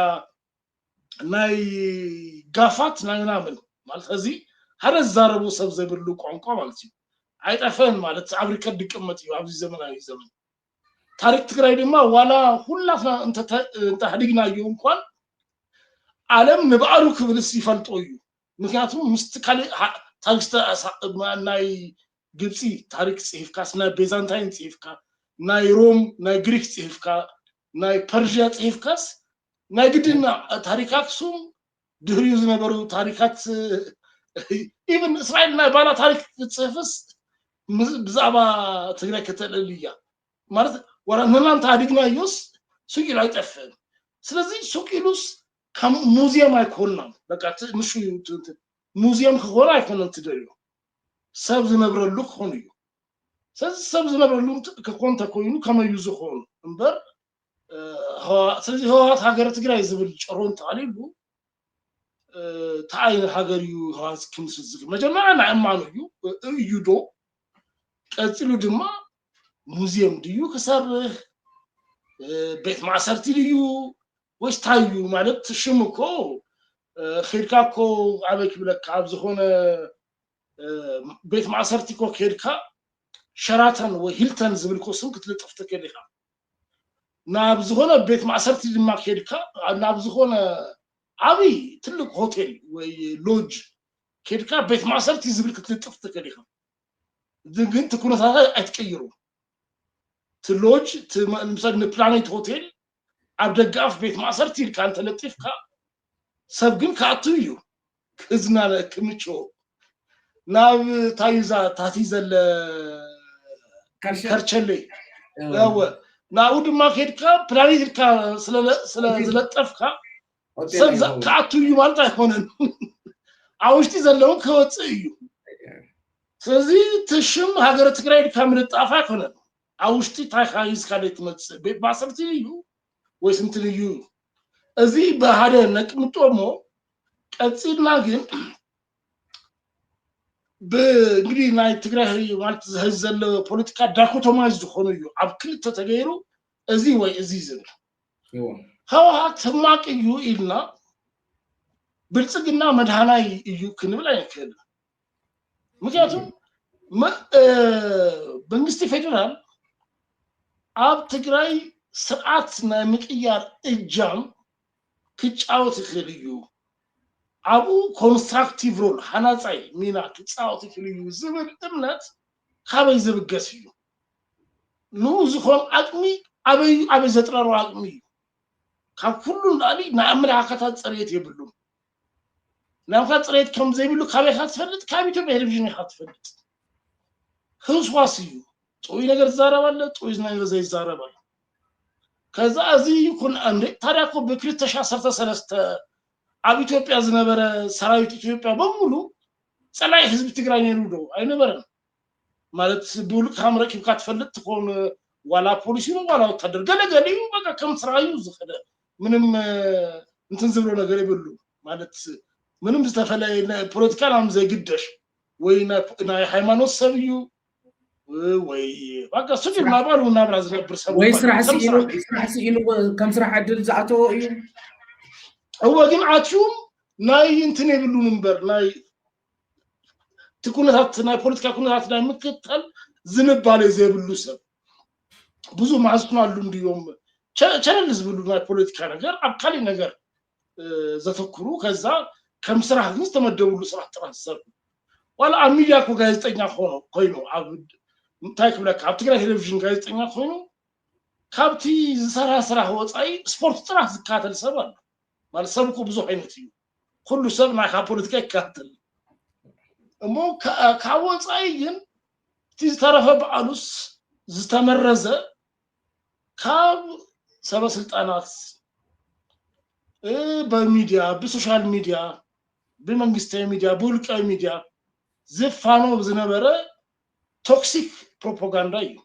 ናይ ጋፋት ናይ ናምን ማለት እዚ ሓደ ዛረቡ ሰብ ዘይብሉ ቋንቋ ማለት እዩ አይጠፈን ማለት አብሪካ ድቅመጥ እዩ ኣብዚ ዘመናዊ ዘመን ታሪክ ትግራይ ድማ ዋላ ሁላትና እንተ ሀዲግናዮ እንኳን ዓለም ንባዕሉ ክብልስ ይፈልጦ እዩ ምክንያቱም ምስትካሊ ታሪክ ናይ ግብፂ ታሪክ ጽሒፍካስ ናይ ቤዛንታይን ጽሒፍካ ናይ ሮም ናይ ግሪክ ጽሒፍካ ናይ ፐርሺያ ጽሒፍካስ ናይ ግድና ታሪክ አክሱም ድህሪዩ ዝነበሩ ታሪካት ኢቭን እስራኤል ናይ ባላ ታሪክ ጽሕፍስ ብዛዕባ ትግራይ ከተልልያ ማለት ወራ ንናንተ አዲግናዮስ ሱቂሉ አይጠፍን ስለዚህ ሱቂሉስ ከም ሙዚየም አይኮንና በቃ ምሹ ሙዚየም ከሆነ አይኮንም ትደዩ ሰብ ዝነብረሉ ክኾን እዩ ስለዚ ሰብ ዝነብረሉ ክኾን ተኮይኑ ከመዩ ዝኾኑ እምበር ስለዚ ህወሓት ሃገረ ትግራይ ዝብል ጭሮን ተቃሊሉ ታይን ሃገር እዩ ህወሓት ክምስስ መጀመሪያ ናይ እማኑ እዩ ዶ ቀጽሉ ድማ ሙዚየም ድዩ ክሰርህ ቤት ማዕሰርቲ ድዩ ወይስ ታዩ ማለት ሽምኮ ኺድካ ኮ አበይ ክብለካ ኣብ ዝኾነ ቤት ማዕሰርቲ ኮ ኺድካ ሸራተን ወይ ሂልተን ዝብል ኮ ስም ክትልጥፍ ተከሊኻ ናብ ዝኾነ ቤት ማዕሰርቲ ድማ ኺድካ ናብ ዝኾነ አብይ ትልቅ ሆቴል ወይ ሎጅ ኺድካ ቤት ማዕሰርቲ ዝብል ክትልጥፍ ተከሊኻ ግን ትኩነታታ አይትቀይሩ ትሎጅ ምሳሌ ፕላኔት ሆቴል ኣብ ደጋፍ ቤት ማዕሰርቲ ኢልካ አንተ ለጢፍካ ሰብ ግን ካቱ እዩ ክዝናለ ክምቾ ናብ ታይዛ ታቲ ዘለ ከርቸሌ ያው ናው ድማ ኬድካ ፕላኔት ኢልካ ስለ ዝለጠፍካ ሰብ ካቱ እዩ ማለት አይሆነን አውሽቲ ዘለው ከወጽ እዩ ስለዚህ ትሽም ሀገረ ትግራይ ከምልጣፋ አይሆነን አውሽቲ ታይኻይስ ካለት መጽ ቤት ማዕሰርቲ እዩ ወይስ እንትን እዩ እዚ በሃደ ነቅምጦሞ ቀጽልና ግን በእንግዲህ ናይ ትግራይ ማለት ዘለ ፖለቲካ ዳኮቶማይዝ ዝኾኑ እዩ ኣብ ክልተ ተገይሩ እዚ ወይ እዚ ዝብል ህወሓት ህማቅ እዩ ኢልና ብልጽግና መድሃናይ እዩ ክንብል አይከል ምክንያቱም መንግስቲ ፌደራል ኣብ ትግራይ ስርዓት ናይ ምቅያር እጃም ክጫወት ይኽእል እዩ አቡ ኮንስትራክቲቭ ሮል ሓናጻይ ሚና ክጫወት ይኽእል እዩ ዝብል እምነት ካበይ ዝብገስ እዩ ኑ ዝኾን አቅሚ አበይ ዘጥራሩ አቅሚ ካብ ኩሉ ላሊ ናአመለካከታት ጽሬት ይብሉ ናምካ ጽሬት ከም ዘይብሉ ካበይ ካትፈልጥ ካብ ኢትዮጵያ ቴሌቪዥን ካትፈልጥ ህውስዋስ እዩ ጦይ ነገር ዛረባለ ጦይ ነገር ዘይዛረባለ ከዛ እዚ ይኩን አንዴ ታዲያኮ በ2013 ኣብ ኢትዮጵያ ዝነበረ ሰራዊት ኢትዮጵያ በሙሉ ጸላይ ህዝብ ትግራይ ነሩ ዶ አይነበረን ማለት ዱል ካምረኪብ ካትፈልጥ ትኮን ዋላ ፖሊስ ነው ዋላ ወታደር ገለገለ በቃ ከም ስራዩ ዝኸደ ምንም እንትን ዝብሎ ነገር ይብሉ ማለት ምንም ዝተፈለየ ፖለቲካል አም ዘይግደሽ ወይ ናይ ሃይማኖት ሰብዩ ወይ በቃ ሱቅ ማባሉ ናብራ ዝነብር ሰብ ወይ ስራሕ ሲኢሉ ከም ስራሕ ዕድል ዝኣቶ እዩ هو ግን አትዩም ናይ እንትን ይብሉ ነበር ናይ ትኩነታት ናይ ፖለቲካ ኩነታት ናይ ምክተል ዝንባለ ዘይብሉ ሰብ ብዙ ማስናሉ እንዲዮም ቻለንጅ ዝብሉ ናይ ፖለቲካ ነገር አብካሊ ነገር ዘተኩሩ ከዛ ከም ስራሕ ግን ተመደቡሉ ስራሕ ጥራት ሰብ ወላ ሚዲያ ኮ ጋዜጠኛ ኮይኑ ኣብ እንታይ ክብለካ ኣብ ትግራይ ቴሌቪዥን ጋዜጠኛ ኮይኑ ካብቲ ዝሰራ ስራሕ ወጻይ ስፖርት ጥራት ዝካተል ሰብ አለ ማለት ሰብኩ ብዙ አይነት እዩ ሁሉ ሰብ ናይ ፖለቲካ ይካተል እሞ ካወጻይ ግን ትዝተረፈ በአሉስ ዝተመረዘ ካብ ሰበስልጣናት በሚዲያ በሶሻል ሚዲያ በመንግስታዊ ሚዲያ በውልቃዊ ሚዲያ ዝፋኖ ዝነበረ ቶክሲክ ፕሮፓጋንዳ እዩ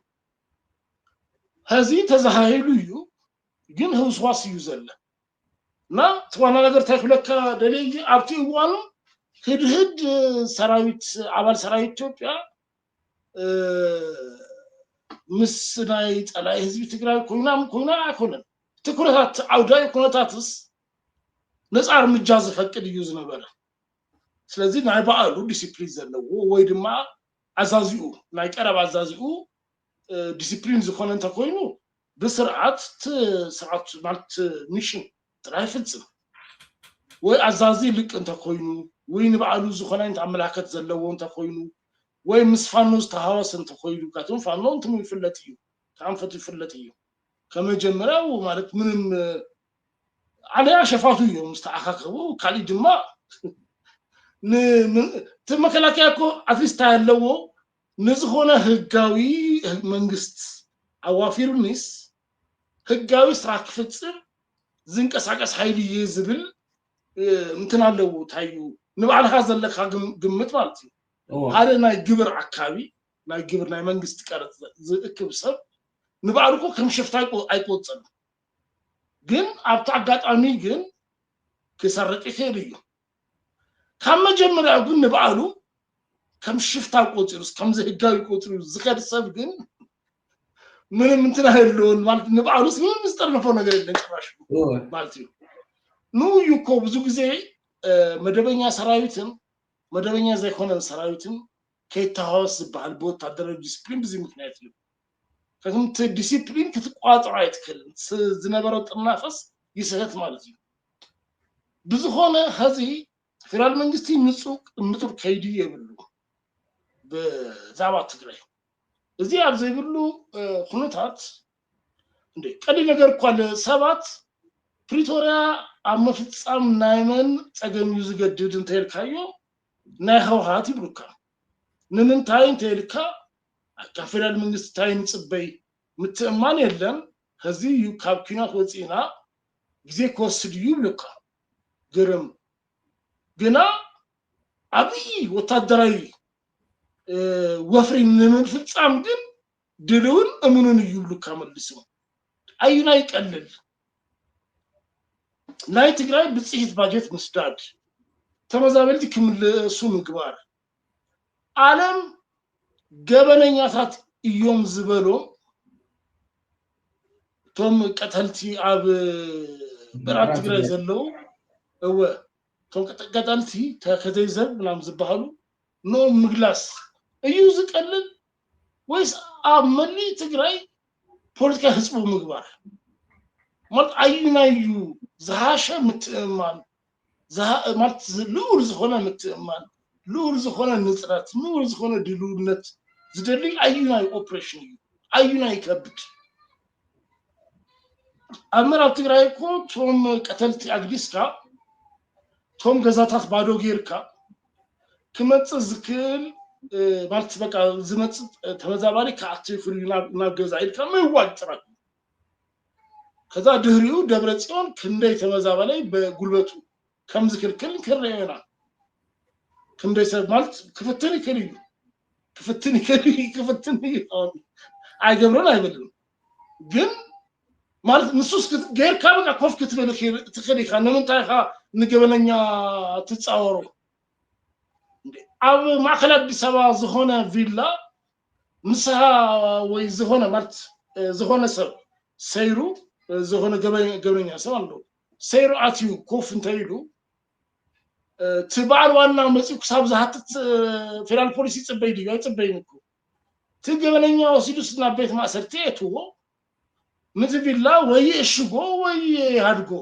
هذه ተዛሃይሉ እዩ ግን ህውስዋስ እዩ ዘለ ና ተዋና ነገር ታይክለካ ደለይ ኣብቲ እዋኑ ህድህድ ሰራዊት አባል ሰራዊት ኢትዮጵያ ምስ ናይ ጸላይ ህዝብ ትግራይ ኮይና አይኮነን ትኩረታት አውዳይ ኩነታትስ ነፃ እርምጃ ዝፈቅድ እዩ ዝነበረ ስለዚህ ናይ ባዕሉ ዲሲፕሊን ዘለዎ ወይ ድማ አዛዚኡ ናይ ቀረብ አዛዚኡ ዲሲፕሊን ዝኾነ እንተ ኮይኑ በስርዓት ስርዓት ማለት ሚሽን ጥራይ ፍጽም ወይ አዛዚ ልቅ እንተ ኮይኑ ወይ ንባዕሉ ዝኾነ እንተ አመላከት ዘለዎ እንተ ኮይኑ ወይ ምስፋኖ ዝተሃወሰ እንተ ኮይኑ ካቱን ፋኖ እንት ይፍለጥ እዩ ካንፈት ይፍለጥ እዩ ከመጀመሪያው ማለት ምንም عليها شفافو يوم مستعخخو كالي دما تمكلاكياكو اتليست ያለው ንዝሆነ ህጋዊ መንግስት አዋፊሩኒስ ህጋዊ ስራ ክፍጽም ዝንቀሳቀስ ኃይል ይዝብል እንተናለው ታዩ ንባልኻ ዘለካ ግምት ማለት هذا ناي جبر عكابي ناي جبر ناي منجست قرط زكب سب نبعركو كم شفتاي ايقوصن ግን ኣብታ አጋጣሚ ግን ክሰርቅ ይኽእል እዩ ካብ መጀመሪያው ግን ንበዓሉ ከም ሽፍታ ቆጽሩስ ከም ዘህጋዊ ቆጽሩ ዝከድ ሰብ ግን ምንም እንትን አይደለም ማለት ንበዓሉስ ምንም ምስጠርነፈው ነገር የለም ጭራሽ ማለት ነው ነው ይኮ ብዙ ጊዜ መደበኛ ሰራዊትን መደበኛ ዘይሆነ ሰራዊትን ከይተሃወስ በዓል በወታደራዊ ዲሲፕሊን ብዙ ምክንያት ነው ከንት ዲሲፕሊን ክትቋጥሩ አይትከልም ዝነበረው ጥናፈስ ይሰህት ማለት ነው ብዙ ሆነ ሀዚ ፌደራል መንግስቲ ንጹቅ ከይዲ ይብሉ በዛባ ትግራይ እዚህ አብዘ ይብሉ ሁነታት እንደ ቀዲ ነገር እንኳን ሰባት ፕሪቶሪያ አመፍጻም ናይመን ጸገም ይዝገድድ እንተል ካዮ ናይ ህውሃት ይብሉካ ንምንታይ እንተልካ ከፌደራል መንግስት ታይም ጽበይ ምትማን የለም ከዚህ ካብ ኪናት ወጪና ጊዜ ኮስድ ይብሉካ ግርም ግና አብይ ወታደራዊ ወፍሪ ምን ፍጻም ግን ድሉን እምኑን ይብሉካ መልሶ አይና ይቀልል ናይ ትግራይ ብጽሂት ባጀት መስዳድ ተመዛበልቲ ክምለሱ ምግባር ዓለም ገበነኛታት እዮም ዝበሎ ቶም ቀተልቲ ኣብ ብራት ትግራይ ዘለው እወ ቶም ቀተልቲ ተከዘይ ዘብ ምናም ዝበሃሉ ኖ ምግላስ እዩ ዝቀልል ወይስ ኣብ መሊ ትግራይ ፖለቲካ ህዝቡ ምግባር ማለት አይናዩ ዘሃሸ ምትእማን ማለት ልዑል ዝሆነ ምትእማን ልዑል ዝሆነ ንጽረት ልዑል ዝሆነ ድሉነት ዝደልይ አይናይ ኦፕሬሽን አይናይ ከብድ አመራር ትግራይ እኮ ቶም ቀተልቲ አግዲስካ ቶም ገዛታት ባዶ ጌርካ ክመጽ ዝክል ማለት በቃ ዝመጽ ተመዛባሪ ከአትይ ፍሪና ናገዛ ኢልካ ማይዋጥራ ከዛ ድህሪው ደብረጽዮን ክንደይ ተመዛባላይ በጉልበቱ ከም ዝክልክል ከረየና ክንደይ ሰብ ማለት ክፍትን ይከልዩ ክፍትን አይገብረን አይበልም ግን ማለት ንሱስ ገር ካበቃ ኮፍ ክትበል ትخليካ ንምንታይካ ንገበነኛ ትጻወሩ ኣብ ማዕከል አዲስ አበባ ዝሆነ ቪላ ምሳሃ ወይ ዝሆነ ማለት ዝሆነ ሰብ ሰይሩ ዝሆነ ገበነኛ ሰብ አለው ሰይሩ አትዩ ኮፍ እንተይሉ ትባል ዋና መጽኡ ክሳብ ዝሃትት ፌደራል ፖሊስ ይጽበይ ዲዩ አይጽበይን እኮ ትገበነኛ ወሲዱስና ቤት ማሰርቴ እትዎ ምትቢላ ወይ እሽጎ ወይ ያድጎ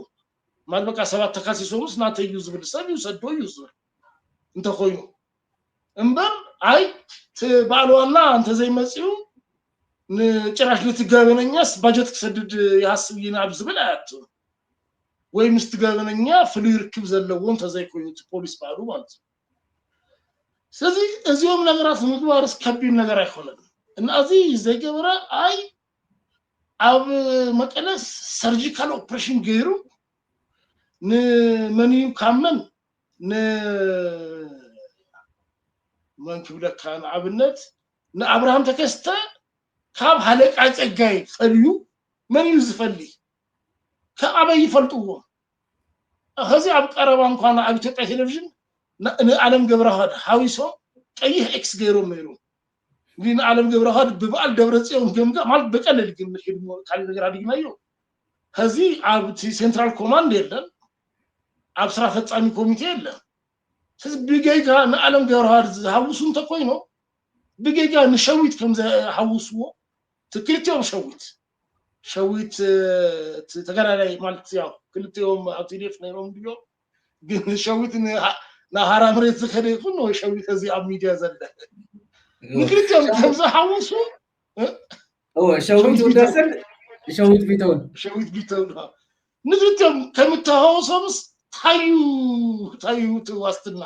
ማልበቃ ሰባት ተካሲሶምስ ናተዩ ዝብል ሰብ ይሰዶ ይዙር እንተ ኮይኑ እንበር አይ ትባልዋና አንተ ዘይመጽኡ ንጭራሽ ልትገበነኛስ ባጀት ክሰድድ ያስብ ይናብ ዝብል አያት ወይ ምስትገበነኛ ፍሉይ ርክብ ዘለውን ተዘይኮዩት ፖሊስ ባሉ ማለት ስለዚህ እዚዮም ነገራት ምግባርስ ከቢድ ነገር አይሆንም እና እዚህ ዘይገበረ አይ ኣብ መቀለስ ሰርጂካል ኦፕሬሽን ገይሩ ንመንዩ ካመን መንክብለካን ኣብነት ንአብርሃም ተከስተ ካብ ሃለቃ ጸጋይ ፈልዩ መንዩ ዝፈልይ ከአበይ ይፈልጥዎ هذه ኣብ ቀረባ እንኳን ኣብ ኢትዮጵያ ቴሌቪዥን ንዓለም ገብረሃድ ሃዊሶ ቀይህ ኤክስ ገይሮ መይሩ ግን ዓለም ገብረሃድ በበዓል ደብረጽዮን ገምጋ ማለት በቀለል ግን ሄድሞ ካል ነገር አድግናዮ هذه ኣብ ሴንትራል ኮማንድ የለን ኣብ ስራ ፈጻሚ ኮሚቴ የለን ስለዚህ ቢገይጋ ንዓለም ገብረሃድ ሃውሱን ተኮይኖ ቢገይጋ ንሸዊት ከም ሃውስዎ ትክልቲዮም ሸዊት ተገራላይ ማለት ያው ክልቲዮም አትሊፍ ነይሮም ዲዮ ግን ሸዊት ናሃራ መሬት ዝከደ ይኩን ነው ሸዊት እዚ ኣብ ሚዲያ ዘለ ንክልቲዮም ከምዛ ሃውሱ ሸዊት ወደሰል ሸዊት ቢተውን ንክልቲዮም ከምታሃውሶምስ ታዩ ዋስትና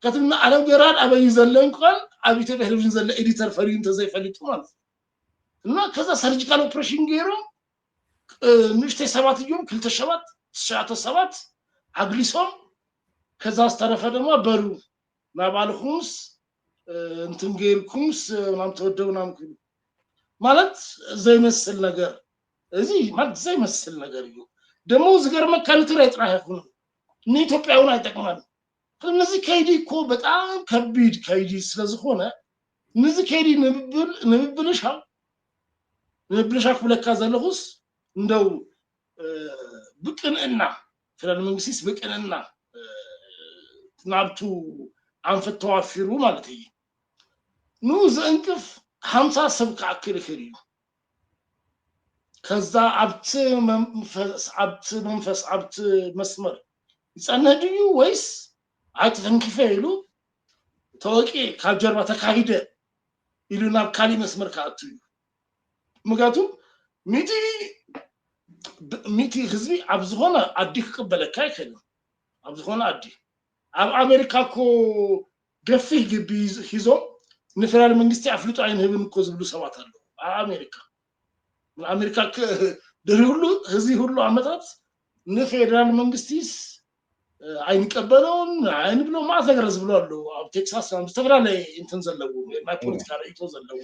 ከትና ዓለም ገራድ አበይ ዘለን እንኳን ኣብ ኢትዮጵያ ቴሌቪዥን ዘለ ኤዲተር ፈሪን ተዘይፈልጡ ማለት እና ከዛ ሰርጂካል ኦፕሬሽን ገይሮ ንሽተ ሰባት ይሁን ክልተ ሰባት አግሊሶም ከዛ አስተረፈ ደግሞ በሩ ናባልኹስ እንትን ገይርኩምስ ምናምን ተወደው ምናምን ማለት ዘይመስል ነገር እዚህ ማለት ዘይመስል ነገር እዩ ደሞ ዝገርመ ካልትራ ይጥራህ ይሁን ኢትዮጵያውን አይጠቅማል እነዚህ ከይዲ እኮ በጣም ከቢድ ከይዲ ስለዝሆነ እነዚህ ከይዲ ንብብልሻ ብለካ ዘለኹስ እንደው ብቅንዕና ፍራን መንግስቲስ ብቅንዕና ናብቱ አንፈት ተዋፊሩ ማለት እዩ ኑ ዘንቅፍ 50 ሰብ ካክል ይኽሪ ከዛ አብት መስመር ይጸነድዩ ወይስ አት ተንኪፈ ይሉ ተወቂ ካጀርባ ተካሂደ ይሉና ካሊ መስመር ካአትዩ ምጋቱም ሚቲ ህዝቢ አብዝሆነ አዲ ክቀበለካ ይከለ አብዝሆነ አዲ አብ አሜሪካኮ ገፊህ ግቢ ሂዞ ንፌደራል መንግስቲ አፍልጦ አይንህብን እኮ ዝብሉ ሰባት አሉ አሜሪካ ደሪ ሁሉ ህዝቢ ሁሉ አመታት ንፌደራል መንግስቲስ አይንቀበለውን አይንብሎ ማዘገረዝ ብሎ አሉ አብ ቴክሳስ ተፈራለ እንትን ዘለው ማይ ፖለቲካ ራይቶ ዘለው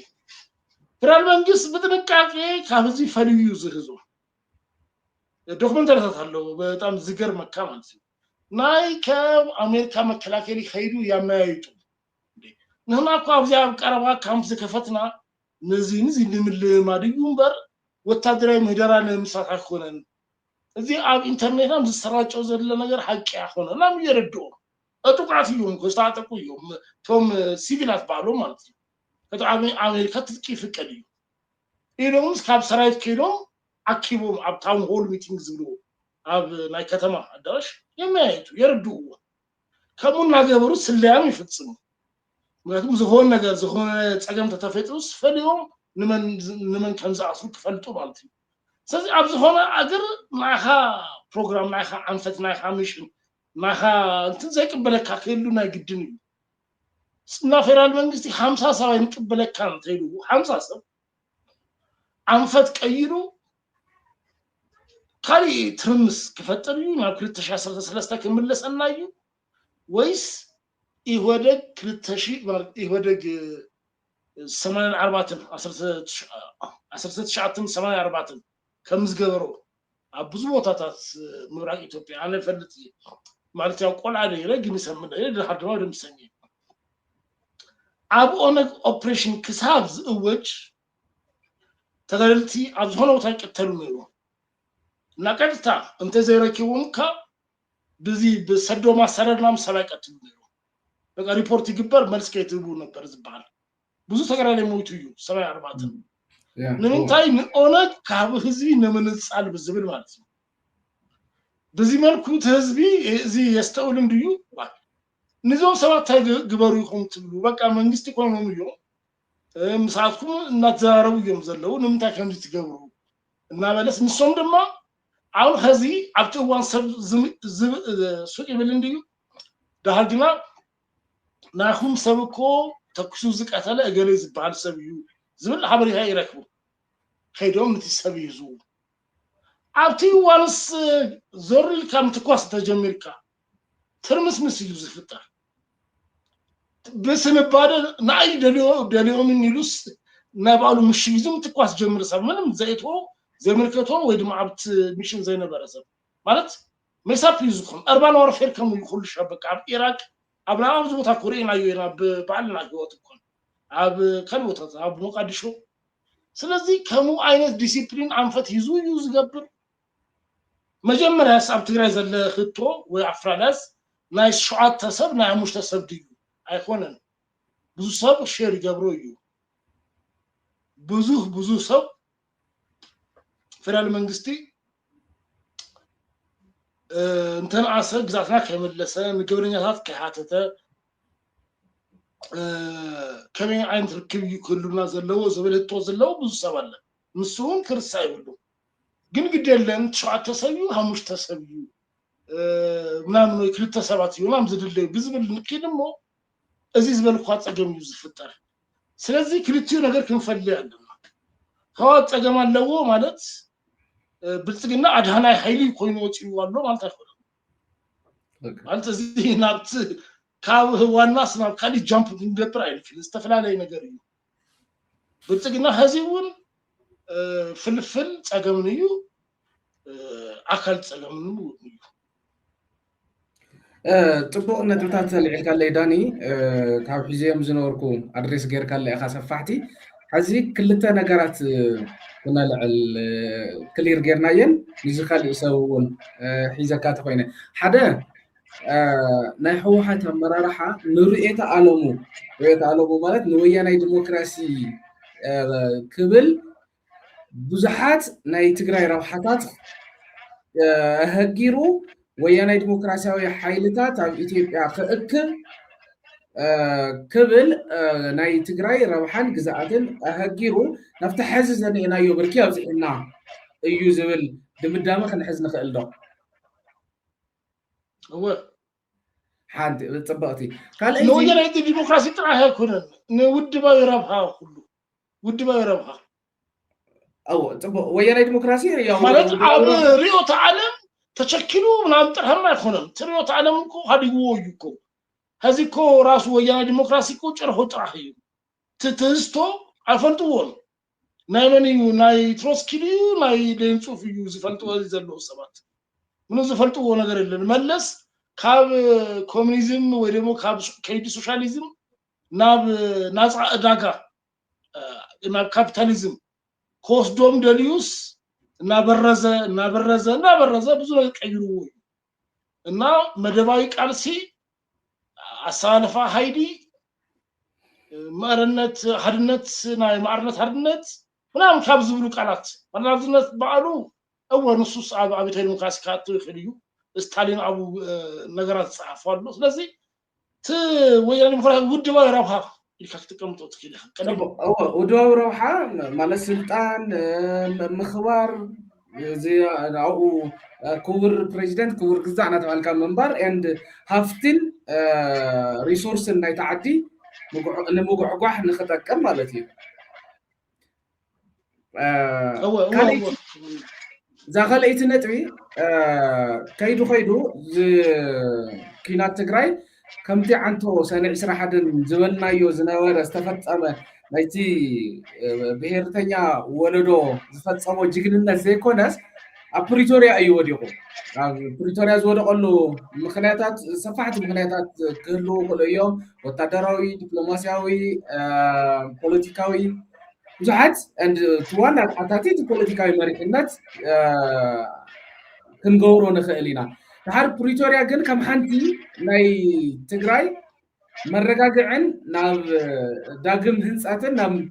ፌደራል መንግስት በጥንቃቄ ካብዚ ፈልዩ ዝህዞ ዶክመንተሪ ታታለው በጣም ዝገር መካ ማለት ነው ናይ ከአሜሪካ መከላከሊ ኸይዱ ያማያይጡ ነውና እኮ አብዚያ ቀረባ ካምፕ ዝከፈትና ነዚህ ንምልማድዩም በር ወታደራዊ ምህዳራን ምሳካ ሆነን እዚ አብ ኢንተርኔትም ዝሰራጨው ዘለ ነገር ሐቂ ያሆነ ላም ይረዱ አጥቋት ይሁን ኮስታጠቁ ይሁን ቶም ሲቪላት ባሎ ማለት ነው ከጣም አሜሪካ ትጥቂ ፍቀድ እዩ ኢሎምስ ካብ ሰራዊት ከይዶ አኪቦ አብታውን ሆል ሚቲንግ ዝብሉ አብ ናይ ከተማ አዳራሽ የሚያይቱ ይረዱ ከሙና ገበሩ ስለያም ይፈጽሙ ምክንያቱም ዝሆን ነገር ዝሆነ ጸገም ተተፈጥሮስ ፈልዮም ንመን ከምዛአሱ ክፈልጡ ማለት ነው ስለዚህ አብዝሆነ አገር ማኻ ፕሮግራም ማኻ አንፈት ማኻ ሚሽን ማኻ እንትን ዘይቅበለካ ከሉ ናይ ግድን እዩ እና ፌደራል መንግስቲ 50 ሰው አይንቅበለካ እንተይሉ 50 ሰው አንፈት ቀይሩ ካሊ ትርምስ ክፈጠር እዩ ናብ 2013 ከመለሰና እዩ ወይስ ይወደግ 2000 84 1984 ከምዝገበሮ አብዙ ቦታታት ምብራቅ ኢትዮጵያ አነ ፈልጥ ማለት ያው ቆላ አይደለ ግን ሰምነ ለሐድማ ደምሰኝ አብ ኦነግ ኦፕሬሽን ክሳብ ዝወጅ ተገልቲ አብዝሆነ ቦታ ይቀተሉ ነው ናቀጥታ እንተ ዘይረኪቡንካ በዚ በሰዶ ማሰረድናም ሰባቀትሉ ነው በቃ ሪፖርት ይግበር መልስ ከይትቡ ነበር ዝባል ብዙ ተቀራለ ሞቱ እዩ 74 ንምንታይ ንኦነግ ካብ ህዝቢ ነምንጻል ብዝብል ማለት ነው በዚህ መልኩ ህዝቢ እዚ ያስተውል እንድዩ ንዞም ሰባት ግበሩ ይቆም ትብሉ በቃ መንግስት ኢኮኖሚ እዩ ምሳትኩም እናተዛረቡ ይም ዘለው ንምንታይ ከም ትገብሩ እና በለስ ንሶም ድማ አው ህዚ አብተዋን ሰብ ሱቅ ይብል እንድዩ ዳሃግና ናኹም ሰብኮ ተክሱ ዝቀተለ እገሌ ዝባል ሰብ እዩ ዝብል ሐበሪሃ ይረክቡ ኸይዶም ንትሰብ ይዙ አብቲ ዋንስ ዞርል ከም ትኳስ ተጀምርካ ትርምስምስ እዩ ዝፍጠር በስንባደ ናይ ደሊኦም ንሉስ ናባሉ ምሽግዝም ትኳስ ጀምር ሰብ ምንም ዘይቶ ዘመርከቶ ወይ ድማ አብት ሚሽን ዘይነበረሰብ ማለት መሳፕ ይዙኩም አርባን ወርፌር ከም ይኹል ሸበቃ አብ ኢራቅ አብራም ዝቦታ ኮሪና ይና በባልና ህይወት እኮ አብ ከልቦታ አብ ሞቃዲሾ ስለዚህ ከሙ አይነት ዲሲፕሊን አንፈት ይዙ ዝገብር መጀመሪያ ሳብ ትግራይ ዘለ ህቶ ወይ አፍራላስ ናይ ሸዓት ተሰብ ናይ ሙሽ ተሰብ ድዩ አይኮነን ብዙ ሰብ ሼር ይገብሩ እዩ ብዙ ሰብ ፌደራል መንግስቲ እንተን አሰብ ግዛትና ከመለሰ ንግብረኛታት ከሃተተ ከመይ አይነት ርክብ ይኩሉና ዘለው ዘበለቶ ዘለው ብዙ ሰብ አለ ንሱን ክርስ አይብሉ ግን ግደለም ተሻተ ሰብዩ ሐሙሽ ተሰብዩ ምናምን ወይ ክልተ ሰባት ይሆናም ዝድልይ ብዝብል ንኪድሞ እዚ ዝበልኳ ጸገም እዩ ዝፍጠር ስለዚህ ክልቲው ነገር ክንፈልይ ያለና ኸዋት ጸገም አለው ማለት ብልጽግና አድሃናይ ኃይሊ ኮይኑ ወጪው አለው ማለት አይሆንም ማለት እዚ ናብት ካብ ዋናስ ናብ ካሊ ጃምፕ ክንገብር አይልክል ዝተፈላላይ ነገር እዩ ብልጽግና ህዚውን ፍልፍል ጸገምን እዩ አካል ጸገምን እዩ ጥቡቅ ነጥብታት ልዕልካ ለይ ዳኒ ካብ ሒዘዮም ዝነበርኩ አድሬስ ጌርካ ለይ ኢኻ ሰፋሕቲ ሕዚ ክልተ ነገራት ክነልዕል ክሊር ጌርናየን ንዚ ካልእ ሰብ እውን ሒዘካ ተኮይነ ሓደ ናይ ህወሓት አመራርሓ ንርኤተ ዓለሙ ማለት ንወያናይ ዲሞክራሲ ክብል ብዙሓት ናይ ትግራይ ረብሓታት هجيرو ويانا ديمقراطياوي حيلتات ኣብ ኢትዮጵያ ክእክብ ክብል ናይ ትግራይ ረብሓን ግዛኣትን هجيرو ናብቲ ሕዚ ዘኒአናዮ ብርኪ ኣብፅሕና እዩ ዝብል ድምዳመ ክንሕዝ ንኽእል ዶ هو ሓንቲ ጽብቕቲ ካልእ ወያና ዲሞክራሲ ጥራሕ ኣይኮነን ንውድባዊ ረብሓ ኩሉ ውድባዊ ረብሓ أو ويانا ديمقراطية يا ማለት ኣብ ሪዮት ዓለም ተቸኪሉ ምናምን ጥርህም አይኮነም ትሪዮት ዓለም እኮ ሀዲዎ እኮ هذه كو راس ويانا ديمقراطي كو ጭርሆ ጥራሕ እዩ ትትስቶ አፈልጥዎን ናይ መንዩ ናይ ትሮስኪሊ ናይ ደንጹፍ እዩ ዝፈልጥዎ ዘሎ ሰባት ምን ዝፈልጥዎ ነገር የለን መለስ ካብ ኮሙኒዝም ወይ ደግሞ ካብ ከይዲ ሶሻሊዝም ናብ ናጻ ዕዳጋ ናብ ካፒታሊዝም ኮስዶም ደሊዩስ እናበረዘ ብዙ ነገር ቀይሩዎ እና መደባዊ ቃልሲ አሳልፋ ሃይዲ ማርነት ሀድነት ናይ ማርነት ሀድነት ምናምን ካብ ዝብሉ ቃላት ማርነት በዓሉ ንሱስ ኣብ አብዮታዊ ዲሞክራሲ ካቶ ይፈልዩ ስታሊን አቡ ነገራት ጻፈዋል ስለዚህ ወያኔ ዲሞክራሲ ውድባዊ ረብሓ ይልካ ተቀምጦ ትክክል ቀደም ውድባዊ ረብሓ ማለት ስልጣን ምኽባር زياو كور بريزيدنت كور جزعنا تبع الكام منبر and هافتين ريسورس إنه يتعدي نموقع واحد نختكم مالتي هو زغل إيتنتوي كيدو كينات تجراي كم تي عنتو سنة إسرا حد زولنا يوزنا استفدت أما نايتي بهرتنيا ولدو زفت صمو جيجننا زي كونس بريتوريا أيوة ديكو بريتوريا زود قالو مخنياتات صفحة مخنياتات كله يوم وتدراوي دبلوماسياوي بوليتيكاوي جهات and توانا حتاتي بوليتيكاوي مريكنات كنغورو نخيلينا حرب بريتوريا جن كم حنتي ناي تجراي مرقاقعن ناب داقم هنساتن ناب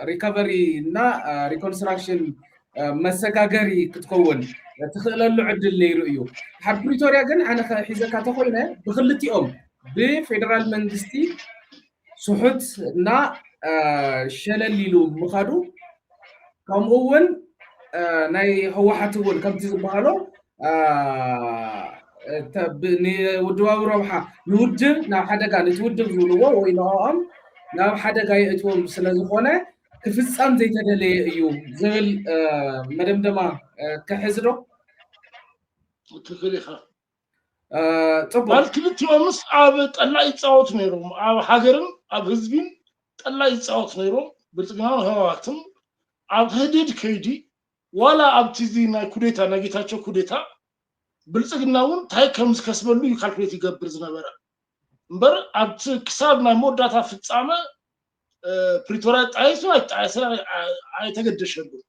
ريكفري نا ريكونستراكشن مسقاقري كتكون تخيل اللعد اللي يرؤيو حرب بريتوريا جن أنا حيزا كاتخوينة بخلتي بفيدرال منجستي سحوت نا شلاليلو مخادو كم أول ناي هو حتقول كم تزبهالو ودواو روحا نودم نا حدا قال نتودم زولوا وينهم نا حدا قاي اتوم سلازخونه كفصام زي تدلي ايو زل مدمدما كحزرو تخليخا طبعا بالكلتي ومس اب طلا يصاوت نيرو اب حاجرن اب حزبين طلا يصاوت نيرو بلصغنا هواتم اب هديد كيدي ولا اب تزينا كوديتا نغيتاچو كوديتا بلصغناون تاي كمس كسبلو يكالكوليت يغبر زنبر امبر ابت كسابنا موداتا فصامه بريتوريا تايسو اي تگدشلو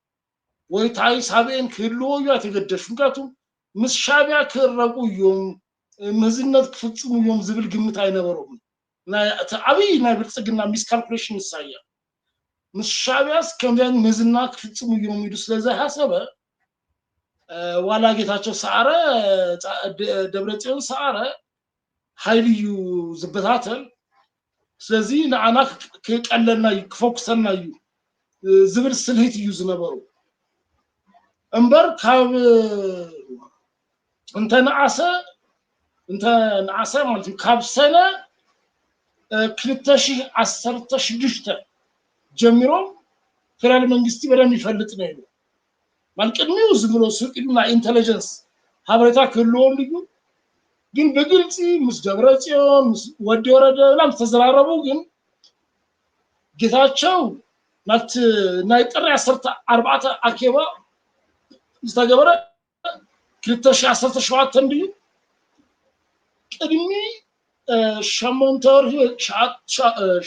ወይ ታይ ሳቤን ክሎ ያ ተገደሽ ምክንያቱም ምስ ሻቢያ ከረቁ ዮም መዝነት ክፍጽሙ ዮም ዝብል ግምት አይነበረውም አብይ ናይ ብልጽግና ሚስ ካልኩሌሽን ይሳያ ምስ ሻቢያስ ከመን መዝና ክፍጽሙ ዮም ይዱ ስለዛ ሐሰበ ዋላ ጌታቸው ሰዓረ ደብረጽዮን ሰዓረ ኃይልዩ ዝበታተን ስለዚህ ንአና ከቀለና ይፎክሰና እዩ ዝብል ስልሂት እዩ ዝነበሩ امبر كاب انت نعسى مالتي كاب سنه كلتشي 16 جميرو فيرال منغستي بدن يفلط ነው ማልቀድሚው ዝብሎ ሱቅና ኢንተለጀንስ ሀብረታ ከሎን ልዩ ግን በግልጽ ምስ ደብረጽዮን ምስ ወዲ ወረደ ላም ተዘራረቡ ግን ጌታቸው ናት ናይ ጥሪ 14 አኬባ ዝተገበረ 2017 ድዩ ቅድሚ ሸሞንተር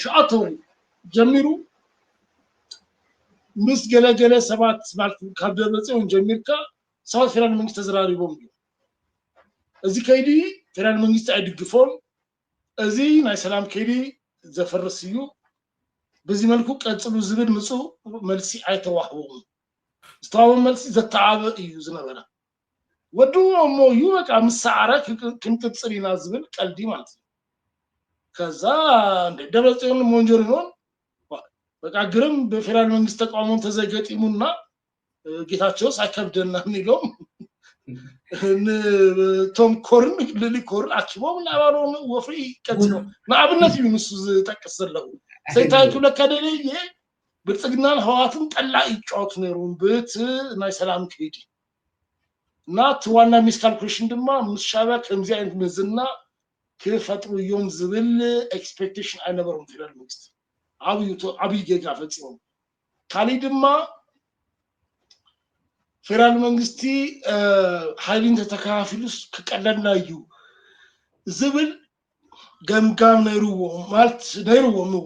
ሸዓተር ጀሚሩ ምስ ገለገለ ሰባት ማለት ካብ ደብረጽዮን ጀሚርካ ሰባት ፌደራል መንግስት ተዘራሪቦም እዚ ከይዲ ፌደራል መንግስት አይድግፎም እዚ ናይ ሰላም ከይዲ ዘፈርስ እዩ በዚህ መልኩ ቀጥሉ ዝብል ምጹ መልሲ አይተዋህቡም ዝተዋህቡ መልሲ ዘተዓበ እዩ ዝነበረ ወዱ እሞ እዩ በቃ ምሳዓረ ክንቅጽሪና ዝብል ቀልዲ ማለት ከዛ እንደ ደብረጽዮን ሞንጆሪኖን በቃ ግርም በፌደራል መንግስት ተቋሙን ተዘገጢሙና ጌታቸው ሳይከብደና ንሎም ቶም ኮርን ልሊኮር አኪቦም ናባሮን ወፍሪ ቀጥሎ ናብነት ይምሱ ተቀሰለው ሰይታይቱ ለከደለየ ብልጽግናን ህዋትን ጠላ ይጫወት ነሩን በት ናይ ሰላም ከይዲ ናት ዋና ሚስ ካልኩሌሽን ድማ ምሻባ ከምዚ አይነት መዝና ከፈጥሩ ዮም ዝብል ኤክስፔክቴሽን አይነበሩም ፌደራል መንግስት አብይ ጌጋ ፈጽሞ ካሊ ድማ ፌደራል መንግስቲ ኃይልን ተተካፊሉስ ከቀለልና እዩ ዝብል ገምጋም ነይሩዎ ማለት ነይሩዎ ነው